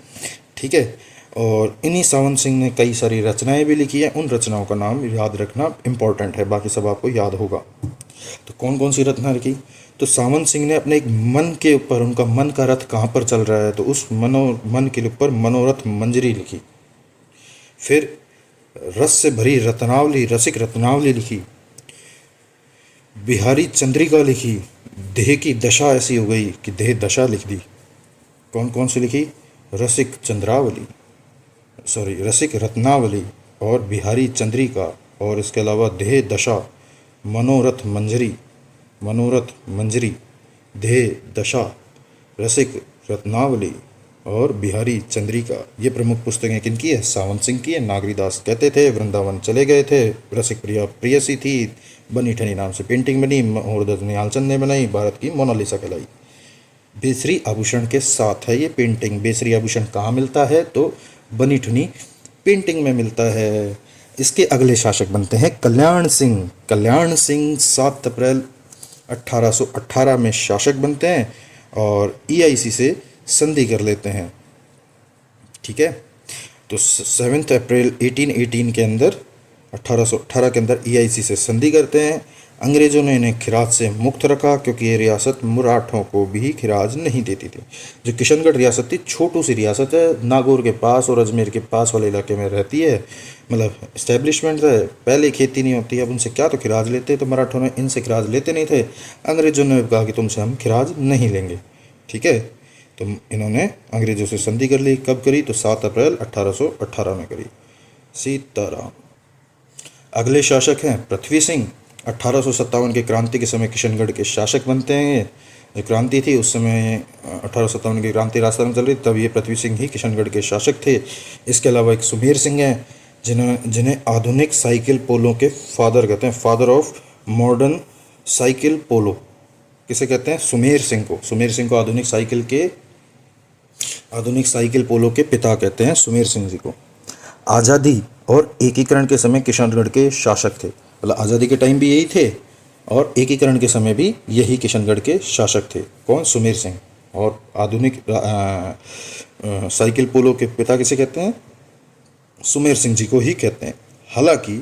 S1: ठीक है। और इन्हीं सावंत सिंह ने कई सारी रचनाएं भी लिखी हैं। उन रचनाओं का नाम याद रखना इम्पॉर्टेंट है, बाकी सब आपको याद होगा। तो कौन कौन सी रचना लिखी? तो सावंत सिंह ने अपने एक मन के ऊपर, उनका मन का रथ कहाँ पर चल रहा है, तो उस मन के ऊपर मनोरथ मंजरी लिखी। फिर रस से भरी रत्नावली, रसिक रत्नावली लिखी। बिहारी चंद्रिका लिखी। देह की दशा ऐसी हो गई कि देह दशा लिख दी। कौन कौन सी लिखी? रसिक चंद्रावली, सॉरी रसिक रत्नावली और बिहारी चंद्रिका, और इसके अलावा देह दशा, मनोरथ मंजरी, मनोरथ मंजरी, देह दशा, रसिक रत्नावली और बिहारी चंद्रिका। ये प्रमुख पुस्तकें किनकी है? सावंत सिंह की है। नागरीदास कहते थे, वृंदावन चले गए थे, रसिक प्रिया प्रेयसी थी, बनी ठनी नाम से पेंटिंग बनी, और निहालचंद ने बनाई, भारत की मोनालिसा कहलाई। बेसरी आभूषण के साथ है ये पेंटिंग। बेसरी आभूषण कहाँ मिलता है? तो बनी ठनी पेंटिंग में मिलता है। इसके अगले शासक बनते हैं कल्याण सिंह। कल्याण सिंह 7 अप्रैल 1818 में शासक बनते हैं और ईआईसी से संधि कर लेते हैं। ठीक है। तो 7 अप्रैल 1818 के अंदर 1818 के अंदर ईआईसी से संधि करते हैं। अंग्रेज़ों ने इन्हें खिराज से मुक्त रखा, क्योंकि ये रियासत मराठों को भी खिराज नहीं देती थी। जो किशनगढ़ रियासत थी, छोटू सी रियासत है, नागौर के पास और अजमेर के पास वाले इलाके में रहती है। मतलब इस्टेब्लिशमेंट है, पहले खेती नहीं होती, अब उनसे क्या तो खिराज लेते, तो मराठों ने इनसे खिराज लेते नहीं थे। अंग्रेज़ों ने कहा कि तुमसे हम खिराज नहीं लेंगे। ठीक है। तो इन्होंने अंग्रेज़ों से संधि कर ली। कब करी? तो 7 अप्रैल 1818 में करी। सीताराम। अगले शासक हैं पृथ्वी सिंह। 1857 के क्रांति के समय किशनगढ़ के शासक बनते हैं। जो क्रांति थी उस समय 1857 की क्रांति राजस्थान में चल रही, तब ये पृथ्वी सिंह ही किशनगढ़ के शासक थे। इसके अलावा एक सुमेर सिंह हैं, जिन्हें आधुनिक साइकिल पोलो के फादर कहते हैं, father of modern cycle polo. किसे कहते हैं? सुमेर सिंह को। सुमेर सिंह को आधुनिक साइकिल पोलो के पिता कहते हैं, सुमेर सिंह जी को। आज़ादी और एकीकरण के समय किशनगढ़ के शासक थे। मतलब आज़ादी के टाइम भी यही थे और एकीकरण के समय भी यही किशनगढ़ के शासक थे। कौन? सुमेर सिंह। और आधुनिक साइकिल पोलो के पिता किसे कहते हैं? सुमेर सिंह जी को ही कहते हैं। हालांकि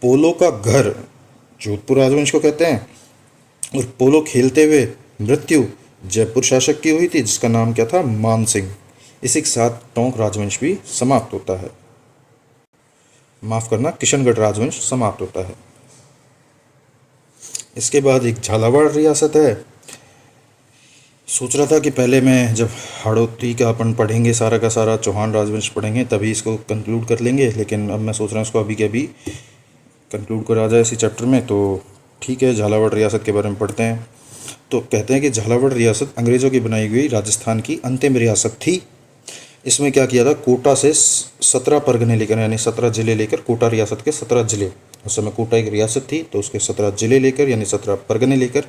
S1: पोलो का घर जोधपुर राजवंश को कहते हैं, और पोलो खेलते हुए मृत्यु जयपुर शासक की हुई थी जिसका नाम क्या था, मान सिंह। इसी के साथ टोंक राजवंश भी समाप्त होता है, माफ करना, किशनगढ़ राजवंश समाप्त होता है। इसके बाद एक झालावाड़ रियासत है। सोच रहा था कि पहले मैं जब हाड़ौती का अपन पढ़ेंगे सारा का सारा चौहान राजवंश पढ़ेंगे तभी इसको कंक्लूड कर लेंगे, लेकिन अब मैं सोच रहा हूँ इसको अभी के अभी कंक्लूड करा जाए इसी चैप्टर में। तो ठीक है, झालावाड़ रियासत के बारे में पढ़ते हैं। तो कहते हैं कि झालावाड़ रियासत अंग्रेज़ों की बनाई हुई राजस्थान की अंतिम रियासत थी। इसमें क्या किया था, कोटा से 17 परगने लेकर, यानी 17 ज़िले लेकर, कोटा रियासत के 17 ज़िले, उस समय कोटा एक रियासत थी तो उसके 17 ज़िले लेकर यानी 17 परगने लेकर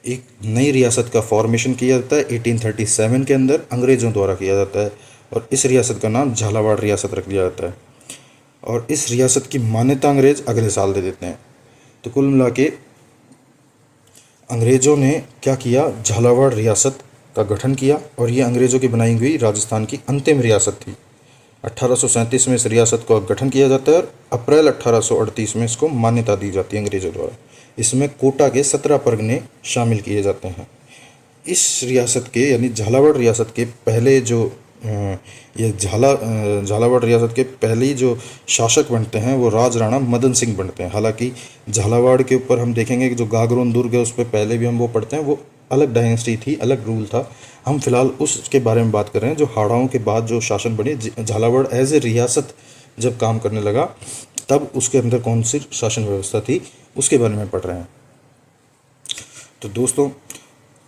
S1: एक नई रियासत का फॉर्मेशन किया जाता है 1837 के अंदर, अंग्रेज़ों द्वारा किया जाता है। और इस रियासत का नाम झालावाड़ रियासत रख दिया जाता है और इस रियासत की मान्यता अंग्रेज़ अगले साल दे देते हैं। तो कुल मिला के अंग्रेज़ों ने क्या किया, झालावाड़ रियासत का गठन किया और ये अंग्रेज़ों की बनाई हुई राजस्थान की अंतिम रियासत थी। 1837 में इस रियासत का गठन किया जाता है और अप्रैल 1838 में इसको मान्यता दी जाती है अंग्रेज़ों द्वारा। इसमें कोटा के 17 परगने शामिल किए जाते हैं। इस रियासत के यानी झालावाड़ रियासत के पहले जो ये झालावाड़ रियासत के पहले जो शासक बनते हैं वो राज राणा मदन सिंह बनते हैं। हालांकि झालावाड़ के ऊपर हम देखेंगे कि जो गागरोन दुर्ग है उस पर पहले भी हम वो पढ़ते हैं, वो अलग डायनेस्टी थी, अलग रूल था। हम फिलहाल उसके बारे में बात कर रहे हैं जो हाड़ाओं के बाद जो शासन बने, झालावाड़ एज ए रियासत जब काम करने लगा तब उसके अंदर कौन सी शासन व्यवस्था थी उसके बारे में पढ़ रहे हैं। तो दोस्तों,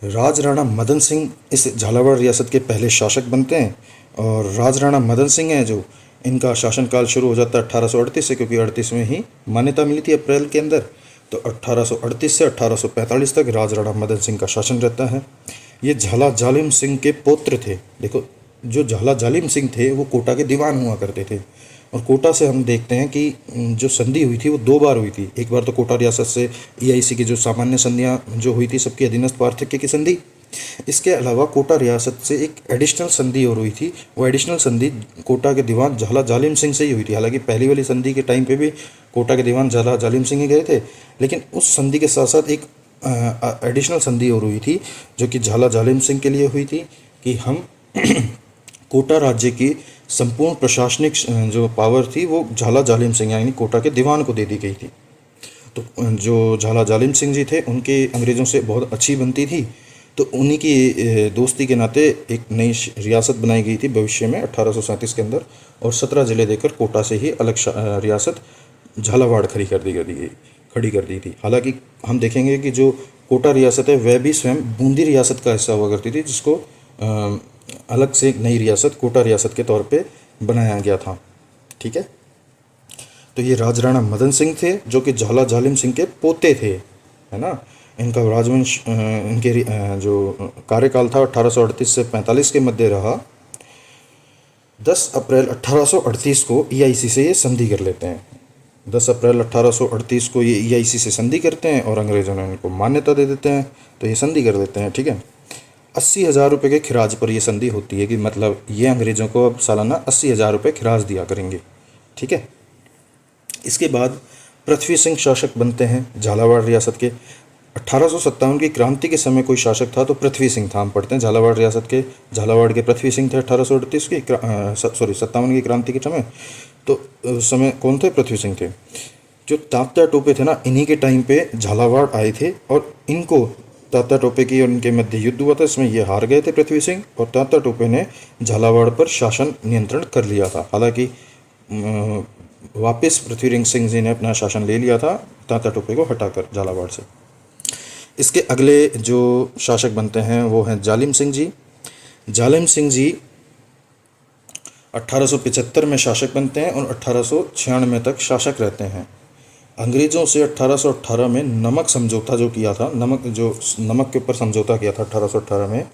S1: राज राणा मदन सिंह इस झालावाड़ रियासत के पहले शासक बनते हैं और राज राणा मदन सिंह हैं जो इनका शासनकाल शुरू हो जाता है 1838 से, क्योंकि 38 में ही मान्यता मिली थी अप्रैल के अंदर। तो 1838 से 1845 तक राज राणा मदन सिंह का शासन रहता है। ये झाला जालिम सिंह के पौत्र थे। देखो, जो झाला जालिम सिंह थे वो कोटा के दीवान हुआ करते थे और कोटा से हम देखते हैं कि जो संधि हुई थी वो 2 बार हुई थी। एक बार तो कोटा रियासत से EIC की जो सामान्य संधियाँ जो हुई थी सबकी अधीनस्थ पार्थक्य की संधि, इसके अलावा कोटा रियासत से एक एडिशनल संधि और हुई थी। वो एडिशनल संधि कोटा के दीवान झाला जालिम सिंह से ही हुई थी। हालांकि पहली वाली संधि के टाइम पे भी कोटा के दीवान झाला जालिम सिंह ही गए थे, लेकिन उस संधि के साथ साथ एक एडिशनल संधि और हुई थी जो कि झाला जालिम सिंह के लिए हुई थी कि हम कोटा राज्य की संपूर्ण प्रशासनिक जो पावर थी वो झाला जालिम सिंह यानी कोटा के दीवान को दे दी गई थी। तो जो झाला जालिम सिंह जी थे उनके अंग्रेज़ों से बहुत अच्छी बनती थी, तो उन्हीं की दोस्ती के नाते एक नई रियासत बनाई गई थी भविष्य में 1837 के अंदर और 17 ज़िले देकर कोटा से ही अलग रियासत झालावाड़ खड़ी कर दी थी। हालांकि हम देखेंगे कि जो कोटा रियासत है वह भी स्वयं बूंदी रियासत का हिस्सा हुआ करती थी, जिसको अलग से एक नई रियासत कोटा रियासत के तौर पे बनाया गया था। ठीक है, तो ये राज राणा मदन सिंह थे जो कि झाला जालिम सिंह के पोते थे, है ना। इनका राजवंश इनके जो कार्यकाल था 1838 से 45 के मध्य रहा। 10 अप्रैल 1838 को EIC से ये संधि कर लेते हैं। 10 अप्रैल 1838 को ये EIC से संधि करते हैं और अंग्रेज़ों ने इनको मान्यता दे देते हैं, तो ये संधि कर देते हैं। ठीक है, 80,000 रुपये के खिराज पर ये संधि होती है कि मतलब ये अंग्रेज़ों को अब सालाना 80,000 रुपये खिराज दिया करेंगे। ठीक है, इसके बाद पृथ्वी सिंह शासक बनते हैं झालावाड़ रियासत के। 1857 की क्रांति के समय कोई शासक था तो पृथ्वी सिंह था। हम पढ़ते हैं झालावाड़ रियासत के, झालावाड़ के पृथ्वी सिंह थे 1838 की 57 की क्रांति के समय। तो उस समय कौन थे, पृथ्वी सिंह थे। जो तात्या टोपे थे ना, इन्हीं के टाइम पे झालावाड़ आए थे और इनको तात्या टोपे की और इनके मध्य युद्ध हुआ था, इसमें ये हार गए थे पृथ्वी सिंह और तात्या टोपे ने झालावाड़ पर शासन नियंत्रण कर लिया था। हालांकि वापस पृथ्वी सिंह जी ने अपना शासन ले लिया था तात्या टोपे को हटाकर झालावाड़ से। इसके अगले जो शासक बनते हैं वो हैं जालिम सिंह जी। जालिम सिंह जी 1875 में शासक बनते हैं और 1896 तक शासक रहते हैं। अंग्रेज़ों से 1818 में नमक समझौता जो किया था, नमक के ऊपर समझौता किया था 1818 में,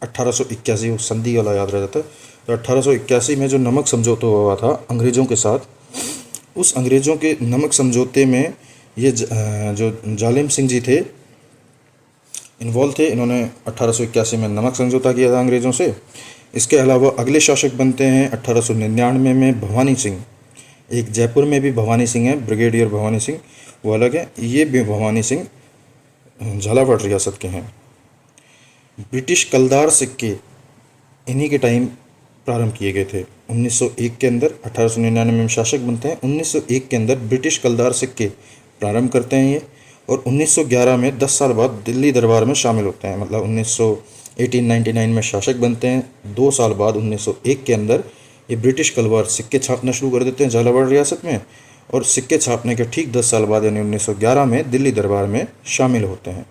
S1: 1881, वो संधि वाला याद रह जाता है। तो 1881 में जो नमक समझौता हुआ था अंग्रेज़ों के साथ, उस अंग्रेज़ों के नमक समझौते में ये जो जालिम सिंह जी थे इन्वॉल्व थे। इन्होंने 1881 में नमक समझौता किया था अंग्रेज़ों से। इसके अलावा अगले शासक बनते हैं 1899 में भवानी सिंह। एक जयपुर में भी भवानी सिंह है, ब्रिगेडियर भवानी सिंह, वो अलग है। ये भी भवानी सिंह झालावाड़ रियासत के हैं। ब्रिटिश कलदार सिक्के इन्हीं के टाइम प्रारंभ किए गए थे। 1901 के अंदर 1899 में शासक बनते हैं। 1901 के अंदर ब्रिटिश कलदार सिक्के प्रारंभ करते हैं ये, और 1911 में 10 साल बाद दिल्ली दरबार में शामिल होते हैं। मतलब 1899 में शासक बनते हैं, 2 साल बाद 1901 के अंदर ये ब्रिटिश कलदार सिक्के छापना शुरू कर देते हैं झालावाड़ रियासत में, और सिक्के छापने के ठीक 10 साल बाद यानी 1911 में दिल्ली दरबार में शामिल होते हैं।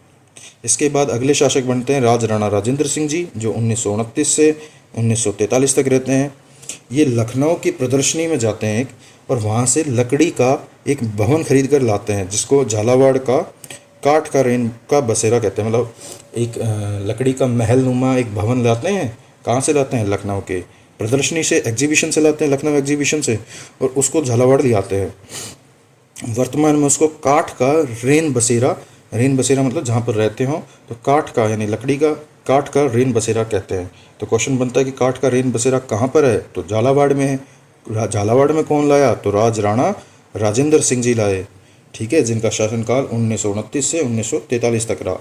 S1: इसके बाद अगले शासक बनते हैं राजराणा राजेंद्र सिंह जी, जो 1929 से 1943 तक रहते हैं। ये लखनऊ की प्रदर्शनी में जाते हैं और वहाँ से लकड़ी का एक भवन खरीद कर लाते हैं, जिसको झालावाड़ का काठ का रेन का बसेरा कहते हैं। मतलब एक लकड़ी का महल नुमा एक भवन लाते हैं। कहाँ से लाते हैं? लखनऊ के प्रदर्शनी से, एग्जीबिशन से लाते हैं, लखनऊ एग्जीबिशन से, और उसको झालावाड़ ले आते हैं। वर्तमान में उसको काठ का रेन बसेरा मतलब जहाँ पर रहते हो, तो काठ का यानी लकड़ी का काठ का रेन बसेरा कहते हैं। तो क्वेश्चन बनता है कि काठ का रेन बसेरा कहाँ पर है? तो झालावाड़ में है। झालावाड़ में कौन लाया? तो राजराणा राजेंद्र सिंह जी लाए, ठीक है, जिनका शासनकाल 1929 से 1943 तक रहा।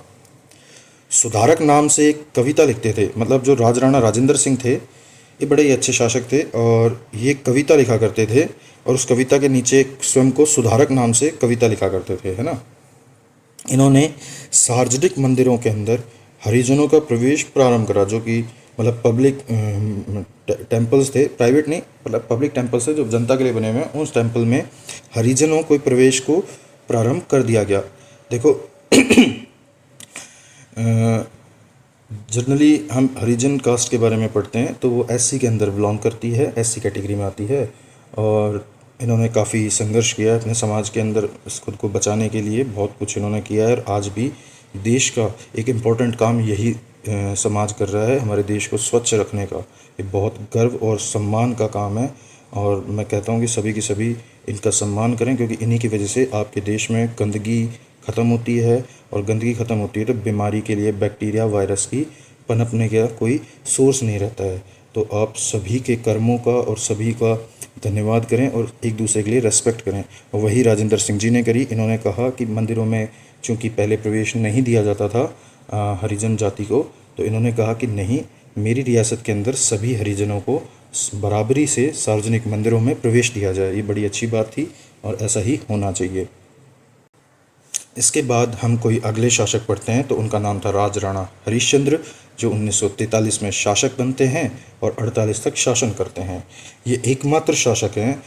S1: सुधारक नाम से एक कविता लिखते थे। मतलब जो राजराणा राजेंद्र सिंह थे, ये बड़े ही अच्छे शासक थे और ये कविता लिखा करते थे, और उस कविता के नीचे स्वयं को सुधारक नाम से कविता लिखा करते थे, है ना। इन्होंने सार्वजनिक मंदिरों के अंदर हरिजनों का प्रवेश प्रारंभ करा, जो कि मतलब पब्लिक टेम्पल्स थे, प्राइवेट नहीं, मतलब पब्लिक टेम्पल्स थे जो जनता के लिए बने हुए हैं। उस टेम्पल में हरिजनों को प्रवेश को प्रारंभ कर दिया गया। देखो जनरली हम हरिजन कास्ट के बारे में पढ़ते हैं तो वो एससी के अंदर बिलोंग करती है, एससी कैटेगरी में आती है, और इन्होंने काफ़ी संघर्ष किया है अपने समाज के अंदर खुद को बचाने के लिए। बहुत कुछ इन्होंने किया है और आज भी देश का एक इम्पोर्टेंट काम यही समाज कर रहा है, हमारे देश को स्वच्छ रखने का। ये बहुत गर्व और सम्मान का काम है, और मैं कहता हूँ कि सभी की सभी इनका सम्मान करें, क्योंकि इन्हीं की वजह से आपके देश में गंदगी ख़त्म होती है, और गंदगी ख़त्म होती है तो बीमारी के लिए बैक्टीरिया वायरस की पनपने का कोई सोर्स नहीं रहता है। तो आप सभी के कर्मों का और सभी का धन्यवाद करें और एक दूसरे के लिए रेस्पेक्ट करें, और वही राजेंद्र सिंह जी ने करी। इन्होंने कहा कि मंदिरों में चूँकि पहले प्रवेश नहीं दिया जाता था हरिजन जाति को, तो इन्होंने कहा कि नहीं, मेरी रियासत के अंदर सभी हरिजनों को बराबरी से सार्वजनिक मंदिरों में प्रवेश दिया जाए। ये बड़ी अच्छी बात थी और ऐसा ही होना चाहिए। इसके बाद हम कोई अगले शासक पढ़ते हैं, तो उनका नाम था राजराणा हरिश्चंद्र, जो 1943 में शासक बनते हैं और 48 तक शासन करते हैं। ये एकमात्र शासक हैं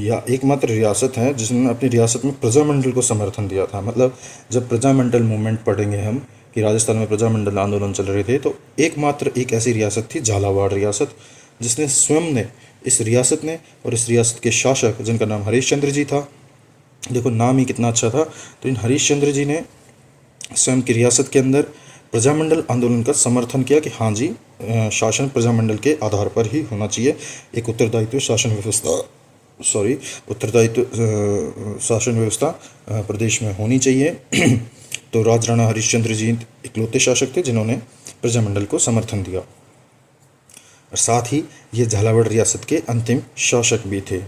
S1: या एकमात्र रियासत है जिसने अपनी रियासत में प्रजामंडल को समर्थन दिया था। मतलब जब प्रजामंडल मूवमेंट पढ़ेंगे हम कि राजस्थान में प्रजामंडल आंदोलन चल रहे थे, तो एकमात्र एक ऐसी रियासत थी झालावाड़ रियासत, जिसने स्वयं ने इस रियासत ने और इस रियासत के शासक जिनका नाम हरिश्चंद्र जी था, देखो नाम ही कितना अच्छा था, तो इन हरिश्चंद्र जी ने स्वयं की रियासत के अंदर प्रजामंडल आंदोलन का समर्थन किया कि हाँ जी, शासन प्रजामंडल के आधार पर ही होना चाहिए। एक उत्तरदायित्व शासन व्यवस्था प्रदेश में होनी चाहिए। तो राजराणा हरिश्चंद्र जी इकलौते शासक थे जिन्होंने प्रजामंडल को समर्थन दिया, और साथ ही ये झालावाड़ रियासत के अंतिम शासक भी थे।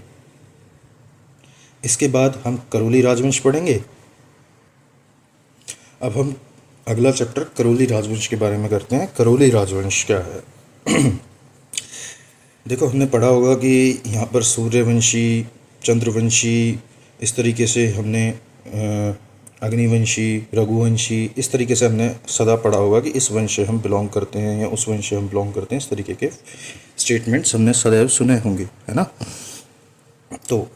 S1: इसके बाद हम करौली राजवंश पढ़ेंगे। अब हम अगला चैप्टर करौली राजवंश के बारे में करते हैं। करौली राजवंश क्या है? देखो हमने पढ़ा होगा कि यहाँ पर सूर्यवंशी, चंद्रवंशी, इस तरीके से हमने अग्निवंशी, रघुवंशी, इस तरीके से हमने सदा पढ़ा होगा कि इस वंश से हम बिलोंग करते हैं या उस वंश से हम बिलोंग करते हैं। इस तरीके के स्टेटमेंट्स हमने सदैव सुने होंगे, है ना। तो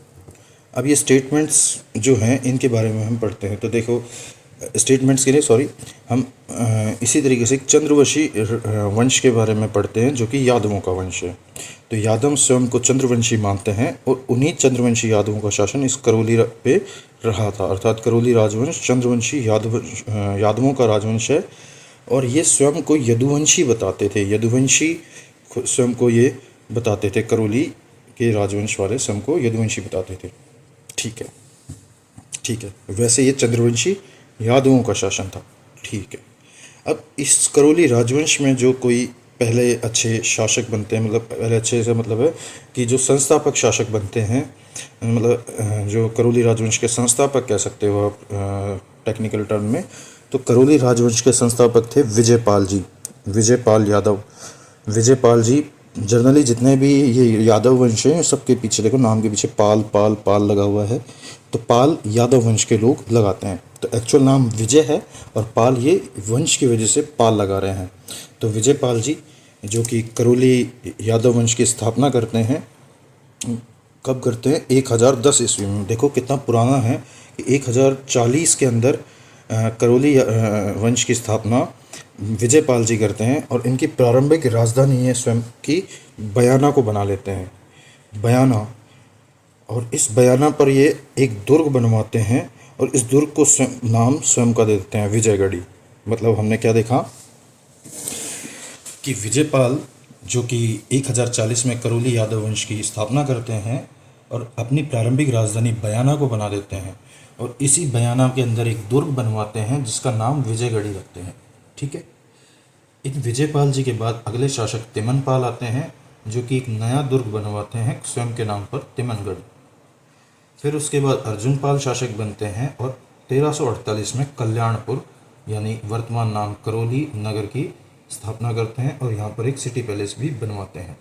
S1: अब ये स्टेटमेंट्स जो हैं इनके बारे में हम पढ़ते हैं। तो देखो स्टेटमेंट्स के लिए हम इसी तरीके से चंद्रवंशी वंश के बारे में पढ़ते हैं, जो कि यादवों का वंश है। तो यादव स्वयं को चंद्रवंशी मानते हैं, और उन्हीं चंद्रवंशी यादवों का शासन इस करौली पे रहा था। अर्थात करौली राजवंश चंद्रवंशी यादवों का राजवंश है, और ये स्वयं को यदुवंशी बताते थे। यदुवंशी स्वयं को ये बताते थे, करौली के राजवंश वाले स्वयं को यदुवंशी बताते थे। ठीक है, वैसे ये चंद्रवंशी यादवों का शासन था। ठीक है, अब इस करौली राजवंश में जो कोई पहले अच्छे शासक बनते हैं, मतलब पहले अच्छे से मतलब है कि जो संस्थापक शासक बनते हैं, मतलब जो करौली राजवंश के संस्थापक कह सकते हो आप टेक्निकल टर्म में, तो करौली राजवंश के संस्थापक थे विजयपाल जी, विजयपाल यादव। विजयपाल जी, जनरली जितने भी ये यादव वंश हैं सबके पीछे देखो नाम के पीछे पाल पाल पाल लगा हुआ है, तो पाल यादव वंश के लोग लगाते हैं। तो एक्चुअल नाम विजय है और पाल ये वंश की वजह से पाल लगा रहे हैं। तो विजयपाल जी जो कि करौली यादव वंश की स्थापना करते हैं, कब करते हैं? 1010 ईस्वी में। देखो कितना पुराना है कि 1040 के अंदर करौली वंश की स्थापना विजयपाल जी करते हैं और इनकी प्रारंभिक राजधानी है स्वयं की बयाना को बना लेते हैं, बयाना। और इस बयाना पर ये एक दुर्ग बनवाते हैं और इस दुर्ग को नाम स्वयं का दे देते हैं विजयगढ़ी। मतलब हमने क्या देखा कि विजयपाल जो कि 1040 में करौली यादव वंश की स्थापना करते हैं और अपनी प्रारंभिक राजधानी बयाना को बना देते हैं और इसी बयाना के अंदर एक दुर्ग बनवाते हैं जिसका नाम विजयगढ़ी रखते हैं। ठीक है। इन विजयपाल जी के बाद अगले शासक तिमनपाल आते हैं जो कि एक नया दुर्ग बनवाते हैं स्वयं के नाम पर, तिमनगढ़। फिर उसके बाद अर्जुनपाल शासक बनते हैं और 1348 में कल्याणपुर यानी वर्तमान नाम करौली नगर की स्थापना करते हैं और यहाँ पर एक सिटी पैलेस भी बनवाते हैं।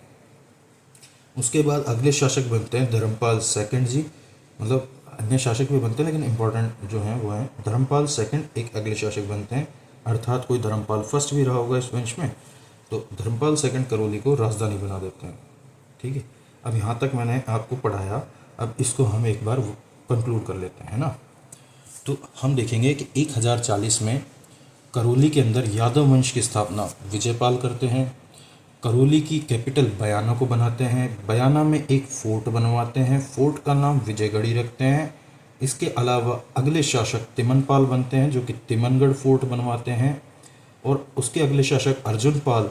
S1: उसके बाद अगले शासक बनते हैं धर्मपाल सेकंड जी। मतलब अन्य शासक भी बनते हैं लेकिन इम्पोर्टेंट जो हैं वो हैं धर्मपाल सेकंड, एक अगले शासक बनते हैं। अर्थात कोई धर्मपाल फर्स्ट भी रहा होगा इस वंश में, तो धर्मपाल सेकंड करौली को राजधानी बना देते हैं। ठीक है। अब यहाँ तक मैंने आपको पढ़ाया, अब इसको हम एक बार कंक्लूड कर लेते हैं ना। तो हम देखेंगे कि 1040 में करौली के अंदर यादव वंश की स्थापना विजयपाल करते हैं। करौली की कैपिटल बयाना को बनाते हैं। बयाना में एक फोर्ट बनवाते हैं, फोर्ट का नाम विजयगढ़ी रखते हैं। इसके अलावा अगले शासक तिमनपाल बनते हैं जो कि तिमनगढ़ फोर्ट बनवाते हैं और उसके अगले शासक अर्जुनपाल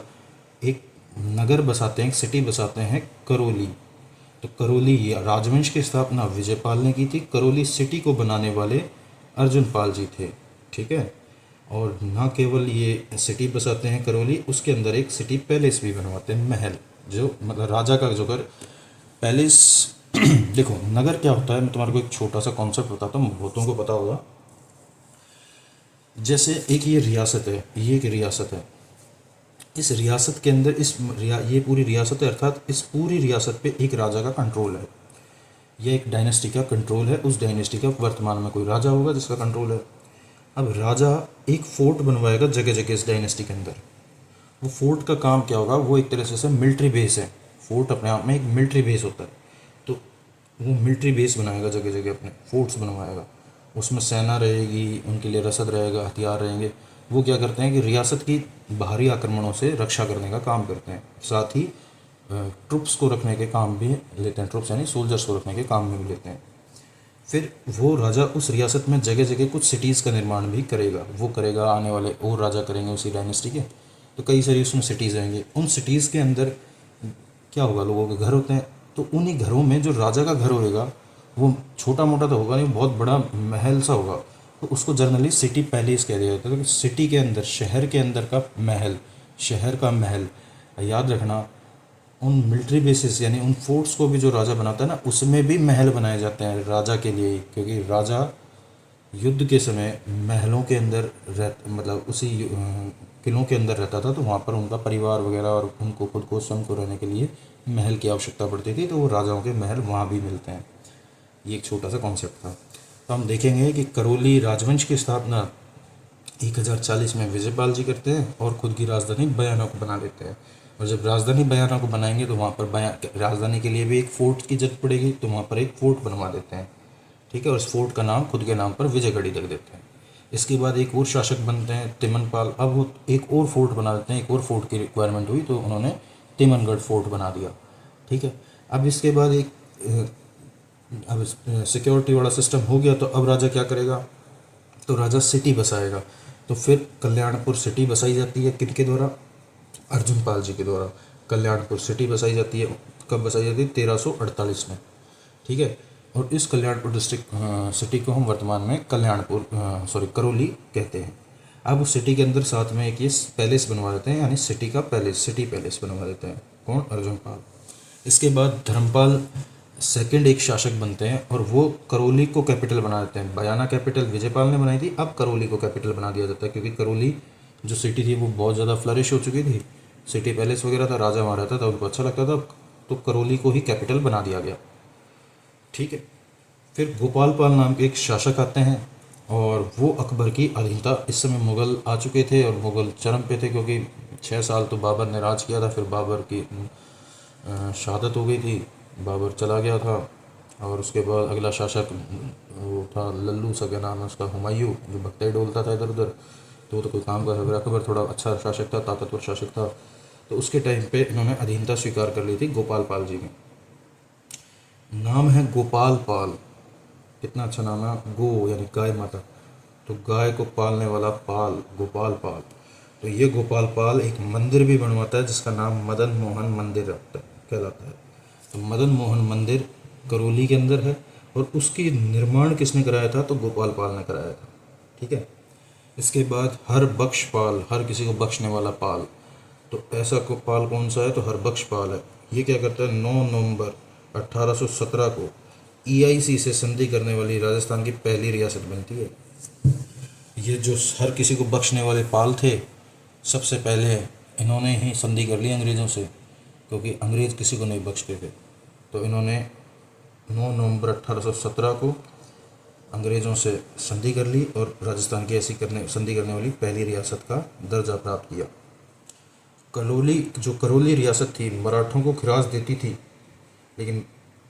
S1: एक नगर बसाते हैं, एक सिटी बसाते हैं करौली। तो करौली राजवंश की स्थापना विजयपाल ने की थी, करौली सिटी को बनाने वाले अर्जुनपाल जी थे। ठीक है। और ना केवल ये सिटी बसाते हैं करौली, उसके अंदर एक सिटी पैलेस भी बनवाते हैं, महल, जो मतलब राजा का जो घर पैलेस। देखो नगर क्या होता है, मैं तुम्हारे को एक छोटा सा कॉन्सेप्ट बताता हूँ, बहुतों को पता होगा। जैसे एक ये रियासत है, ये एक रियासत है, इस रियासत के अंदर ये पूरी रियासत है, अर्थात इस पूरी रियासत पे एक राजा का कंट्रोल है, यह एक डायनेस्टी का कंट्रोल है। उस डायनेस्टी का वर्तमान में कोई राजा होगा जिसका कंट्रोल है। अब राजा एक फोर्ट बनवाएगा जगह जगह इस डायनेस्टी के अंदर। वो फोर्ट का काम क्या होगा, वो एक तरह से मिलिट्री बेस है। फोर्ट अपने आप में एक मिलिट्री बेस होता है, तो वो मिलिट्री बेस बनाएगा जगह जगह, अपने फोर्ट्स बनवाएगा। उसमें सेना रहेगी, उनके लिए रसद रहेगा, हथियार रहेंगे। वो क्या करते हैं कि रियासत की बाहरी आक्रमणों से रक्षा करने का काम करते हैं, साथ ही ट्रुप्स को रखने के काम भी लेते हैं, ट्रुप्स यानी सोल्जर्स को रखने के काम में भी लेते हैं। फिर वो राजा उस रियासत में जगह जगह कुछ सिटीज़ का निर्माण भी करेगा, वो करेगा, आने वाले और राजा करेंगे उसी डायनेस्टी के, तो कई सारी उसमें सिटीज़ रहेंगी। उन सिटीज़ के अंदर क्या होगा, लोगों के घर होते हैं, तो उन्हीं घरों में जो राजा का घर होएगा वो छोटा मोटा तो होगा नहीं, बहुत बड़ा महल सा होगा, तो उसको जनरली सिटी पैलेस कह दिया जाता है। तो सिटी के अंदर, शहर के अंदर का महल, शहर का महल। याद रखना उन मिलिट्री बेसिस यानी उन फोर्ट्स को भी जो राजा बनाता है ना, उसमें भी महल बनाए जाते हैं राजा के लिए, क्योंकि राजा युद्ध के समय महलों के अंदर मतलब उसी किलों के अंदर रहता था, तो वहाँ पर उनका परिवार वगैरह और उनको खुद को स्वयं को रहने के लिए महल की आवश्यकता पड़ती थी, तो वो राजाओं के महल वहाँ भी मिलते हैं। ये एक छोटा सा कॉन्सेप्ट था। तो हम देखेंगे कि करौली राजवंश की स्थापना 1040 में विजयपाल जी करते हैं और खुद की राजधानी बयाना को बना लेते हैं। और जब राजधानी बयाना को बनाएंगे तो वहाँ पर राजधानी के लिए भी एक फोर्ट की जरूरत पड़ेगी, तो वहाँ पर एक फोर्ट बनवा देते हैं। ठीक है। और इस फोर्ट का नाम खुद के नाम पर विजयगढ़ी रख देते हैं। इसके बाद एक और शासक बनते हैं तिमनपाल। अब वो एक और फोर्ट बना देते हैं, एक और फोर्ट की रिक्वायरमेंट हुई तो उन्होंने तिमनगढ़ फोर्ट बना दिया। ठीक है। अब इसके बाद अब सिक्योरिटी वाला सिस्टम हो गया, तो अब राजा क्या करेगा, तो राजा सिटी बसाएगा। तो फिर कल्याणपुर सिटी बसाई जाती है, किनके द्वारा, अर्जुनपाल जी के द्वारा कल्याणपुर सिटी बसाई जाती है। कब बसाई जाती है, 1348 में। ठीक है। और इस कल्याणपुर डिस्ट्रिक्ट सिटी को हम वर्तमान में करौली कहते हैं। अब उस सिटी के अंदर साथ में एक ये पैलेस बनवा देते हैं, यानी सिटी का पैलेस, सिटी पैलेस बनवा देते हैं। कौन, अर्जुनपाल। इसके बाद धर्मपाल सेकंड एक शासक बनते हैं और वो करौली को कैपिटल बना देते हैं। बयाना कैपिटल विजयपाल ने बनाई थी, अब करौली को कैपिटल बना दिया जाता है क्योंकि करौली जो सिटी थी वो बहुत ज़्यादा फ्लरिश हो चुकी थी, सिटी पैलेस वगैरह था, राजा वहाँ रहता था, उनको अच्छा लगता था, तो करौली को ही कैपिटल बना दिया गया। ठीक है। फिर गोपाल पाल नाम के एक शासक आते हैं और वो अकबर की अधीनता, इस समय मुग़ल आ चुके थे और मुग़ल चरम पे थे क्योंकि 6 साल तो बाबर ने राज किया था, फिर बाबर की शहादत हो गई थी, बाबर चला गया था और उसके बाद अगला शासक वो था लल्लू सा, क्या नाम है उसका, हुमायूं, जो बख्तर डोलता था इधर उधर, तो वो तो कोई काम कर, अकबर थोड़ा अच्छा शासक था, ताकतवर शासक था, तो उसके टाइम पे इन्होंने अधीनता स्वीकार कर ली थी गोपाल पाल जी ने। नाम है गोपाल पाल, कितना अच्छा नाम है, गो यानी गाय माता, तो गाय को पालने वाला पाल, गोपाल पाल। तो ये गोपाल पाल एक मंदिर भी बनवाता है जिसका नाम मदन मोहन मंदिर कहलाता है। तो मदन मोहन मंदिर करौली के अंदर है और उसकी निर्माण किसने कराया था, तो गोपाल पाल ने कराया था। ठीक है। इसके बाद हर बख्श पाल, हर किसी को बख्शने वाला पाल, तो ऐसा को पाल कौन सा है, तो हर बख्श पाल है। ये क्या करता है, 9 नवंबर 1817 को ईआईसी से संधि करने वाली राजस्थान की पहली रियासत बनती है। ये जो हर किसी को बख्शने वाले पाल थे, सबसे पहले इन्होंने ही संधि कर ली अंग्रेज़ों से, क्योंकि अंग्रेज़ किसी को नहीं बख्शते थे। तो इन्होंने 9 नवंबर 1817 को अंग्रेज़ों से संधि कर ली और राजस्थान की ऐसी संधि करने वाली पहली रियासत का दर्जा प्राप्त किया। जो करौली रियासत थी मराठों को खिराज देती थी, लेकिन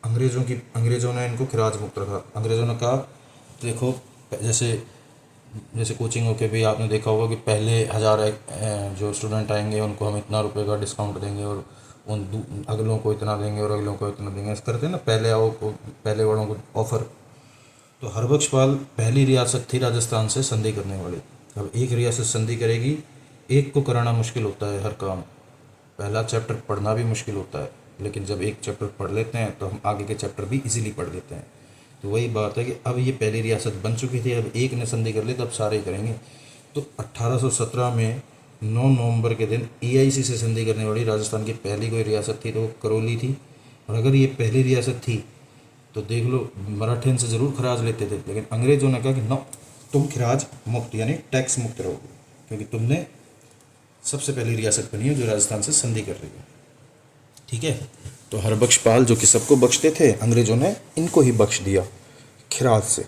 S1: अंग्रेज़ों ने इनको खिराज मुक्त रखा। अंग्रेज़ों ने कहा, देखो जैसे कोचिंग हो के भी आपने देखा होगा कि पहले 1000 जो स्टूडेंट आएंगे उनको हम इतना रुपए का डिस्काउंट देंगे और अगलों को इतना देंगे और अगलों को इतना देंगे, ऐसे करते हैं ना, पहले आओ को पहले वालों को ऑफर। तो हरबख्श पाल पहली रियासत थी राजस्थान से संधि करने वाली। अब एक रियासत संधि करेगी, एक को कराना मुश्किल होता है हर काम, पहला चैप्टर पढ़ना भी मुश्किल होता है, लेकिन जब एक चैप्टर पढ़ लेते हैं तो हम आगे के चैप्टर भी इजीली पढ़ लेते हैं। तो वही बात है कि अब ये पहली रियासत बन चुकी थी, अब एक ने संधि कर ली तो अब सारे ही करेंगे। तो 1817 में 9 नवंबर के दिन ईआईसी से संधि करने वाली राजस्थान की पहली कोई रियासत थी तो वो करौली थी। और अगर ये पहली रियासत थी तो देख लो, मराठे इनसे ज़रूर खराज लेते थे, लेकिन अंग्रेज़ों ने कहा कि नो, तुम खराज मुक्त यानी टैक्स मुक्त रहोगे, क्योंकि तुमने सबसे पहली रियासत बनी है जो राजस्थान से संधि कर रही है। ठीक है। तो हरबख्श पाल जो कि सबको बख्शते थे, अंग्रेज़ों ने इनको ही बख्श दिया खिराज से।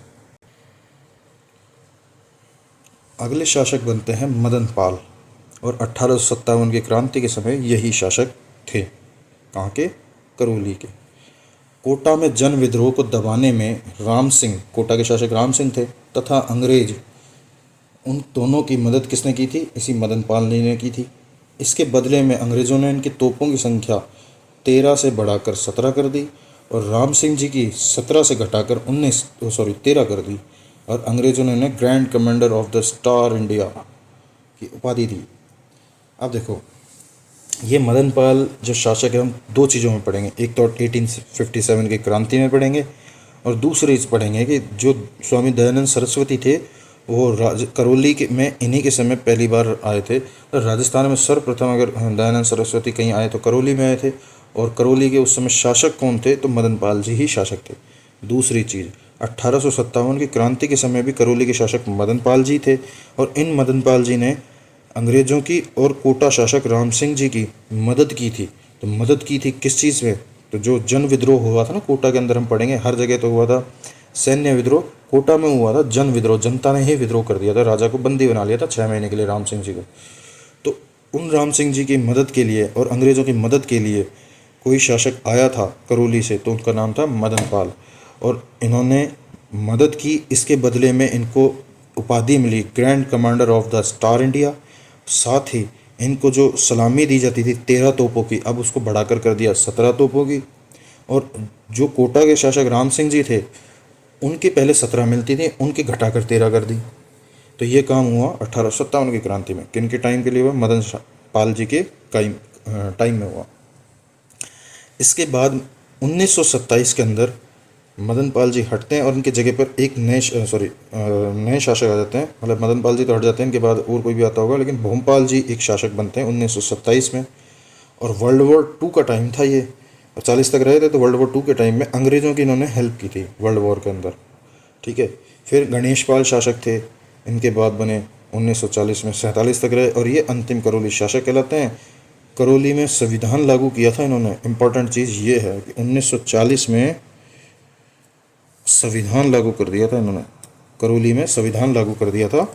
S1: अगले शासक बनते हैं मदन पाल और 1857 की क्रांति के समय यही शासक थे। कहाँ के? करौली के। कोटा में जन विद्रोह को दबाने में राम सिंह, कोटा के शासक राम सिंह थे, तथा अंग्रेज, उन दोनों की मदद किसने की थी? इसी मदन पाल ने की थी। इसके बदले में अंग्रेज़ों ने इनकी तोपों की संख्या 13 से बढ़ाकर 17 कर दी और राम सिंह जी की 17 से घटाकर 13 कर दी और अंग्रेज़ों ने उन्हें grand commander of the star India की उपाधि दी। अब देखो, ये मदन पाल जो शासक है, हम दो चीज़ों में पढ़ेंगे, एक तो 1857 की क्रांति में पढ़ेंगे और दूसरी इस पढ़ेंगे कि जो स्वामी दयानंद सरस्वती थे वो करौली के में इन्हीं के समय पहली बार आए थे। राजस्थान में सर्वप्रथम अगर दयानंद सरस्वती कहीं आए तो करौली में आए थे, और करौली के उस समय शासक कौन थे? तो मदन पाल जी ही शासक थे। दूसरी चीज़, 1857 की क्रांति के समय भी करौली के शासक मदन पाल जी थे और इन मदन पाल जी ने अंग्रेज़ों की और कोटा शासक राम सिंह जी की मदद की थी। तो मदद की थी किस चीज़ में? तो जो जन विद्रोह हुआ था ना कोटा के अंदर, हम पढ़ेंगे, हर जगह तो हुआ था सैन्य विद्रोह, कोटा में हुआ था जन विद्रोह। जनता ने ही विद्रोह कर दिया था, राजा को बंदी बना लिया था 6 महीने के लिए राम सिंह जी को। तो उन राम सिंह जी की मदद के लिए और अंग्रेज़ों की मदद के लिए कोई शासक आया था करौली से, तो उनका नाम था मदन पाल और इन्होंने मदद की। इसके बदले में इनको उपाधि मिली grand commander of the star India. साथ ही इनको जो सलामी दी जाती थी 13 तोपों की, अब उसको बढ़ाकर कर दिया 17 तोपों की। और जो कोटा के शासक राम सिंह जी थे, उनके पहले 17 मिलती थी, उनके घटाकर 13 कर दी। तो ये काम हुआ 1857 की क्रांति में। किन के टाइम के लिए हुआ? मदन पाल जी के टाइम में हुआ। इसके बाद 1927 के अंदर मदन पाल जी हटते हैं और उनके जगह पर एक नए शासक आ जाते हैं। मतलब मदन पाल जी तो हट जाते हैं, इनके बाद और कोई भी आता होगा, लेकिन भोमपाल जी एक शासक बनते हैं 1927 में। और वर्ल्ड वॉर 2 का टाइम था ये, और 40 तक रहे थे, तो वर्ल्ड वॉर 2 के टाइम में अंग्रेज़ों की इन्होंने हेल्प की थी वर्ल्ड वॉर के अंदर। ठीक है। फिर गणेश पाल शासक थे, इनके बाद बने 1940 में 47 तक रहे, और ये अंतिम करौली शासक कहलाते हैं। करौली में संविधान लागू किया था इन्होंने। इम्पोर्टेंट चीज़ ये है कि 1940 में संविधान लागू कर दिया था इन्होंने। करौली में संविधान लागू कर दिया था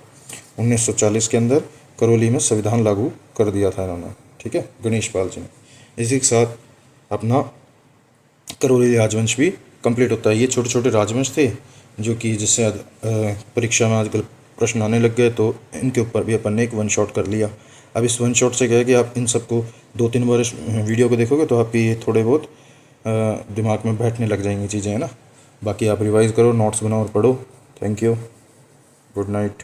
S1: 1940 के अंदर। करौली में संविधान लागू कर दिया था इन्होंने। ठीक है, गणेश पाल जी ने। इसी के साथ अपना करौली राजवंश भी कंप्लीट होता है। ये छोटे छोटे राजवंश थे जो कि जिससे परीक्षा में आजकल प्रश्न आने लग गए, तो इनके ऊपर भी अपन ने एक वन शॉट कर लिया। अब इस वन शॉट से क्या है कि आप इन सबको 2-3 बार इस वीडियो को देखोगे तो आपकी ये थोड़े बहुत दिमाग में बैठने लग जाएंगी चीज़ें, है ना। बाकी आप रिवाइज़ करो, नोट्स बनाओ और पढ़ो। Thank you, good night.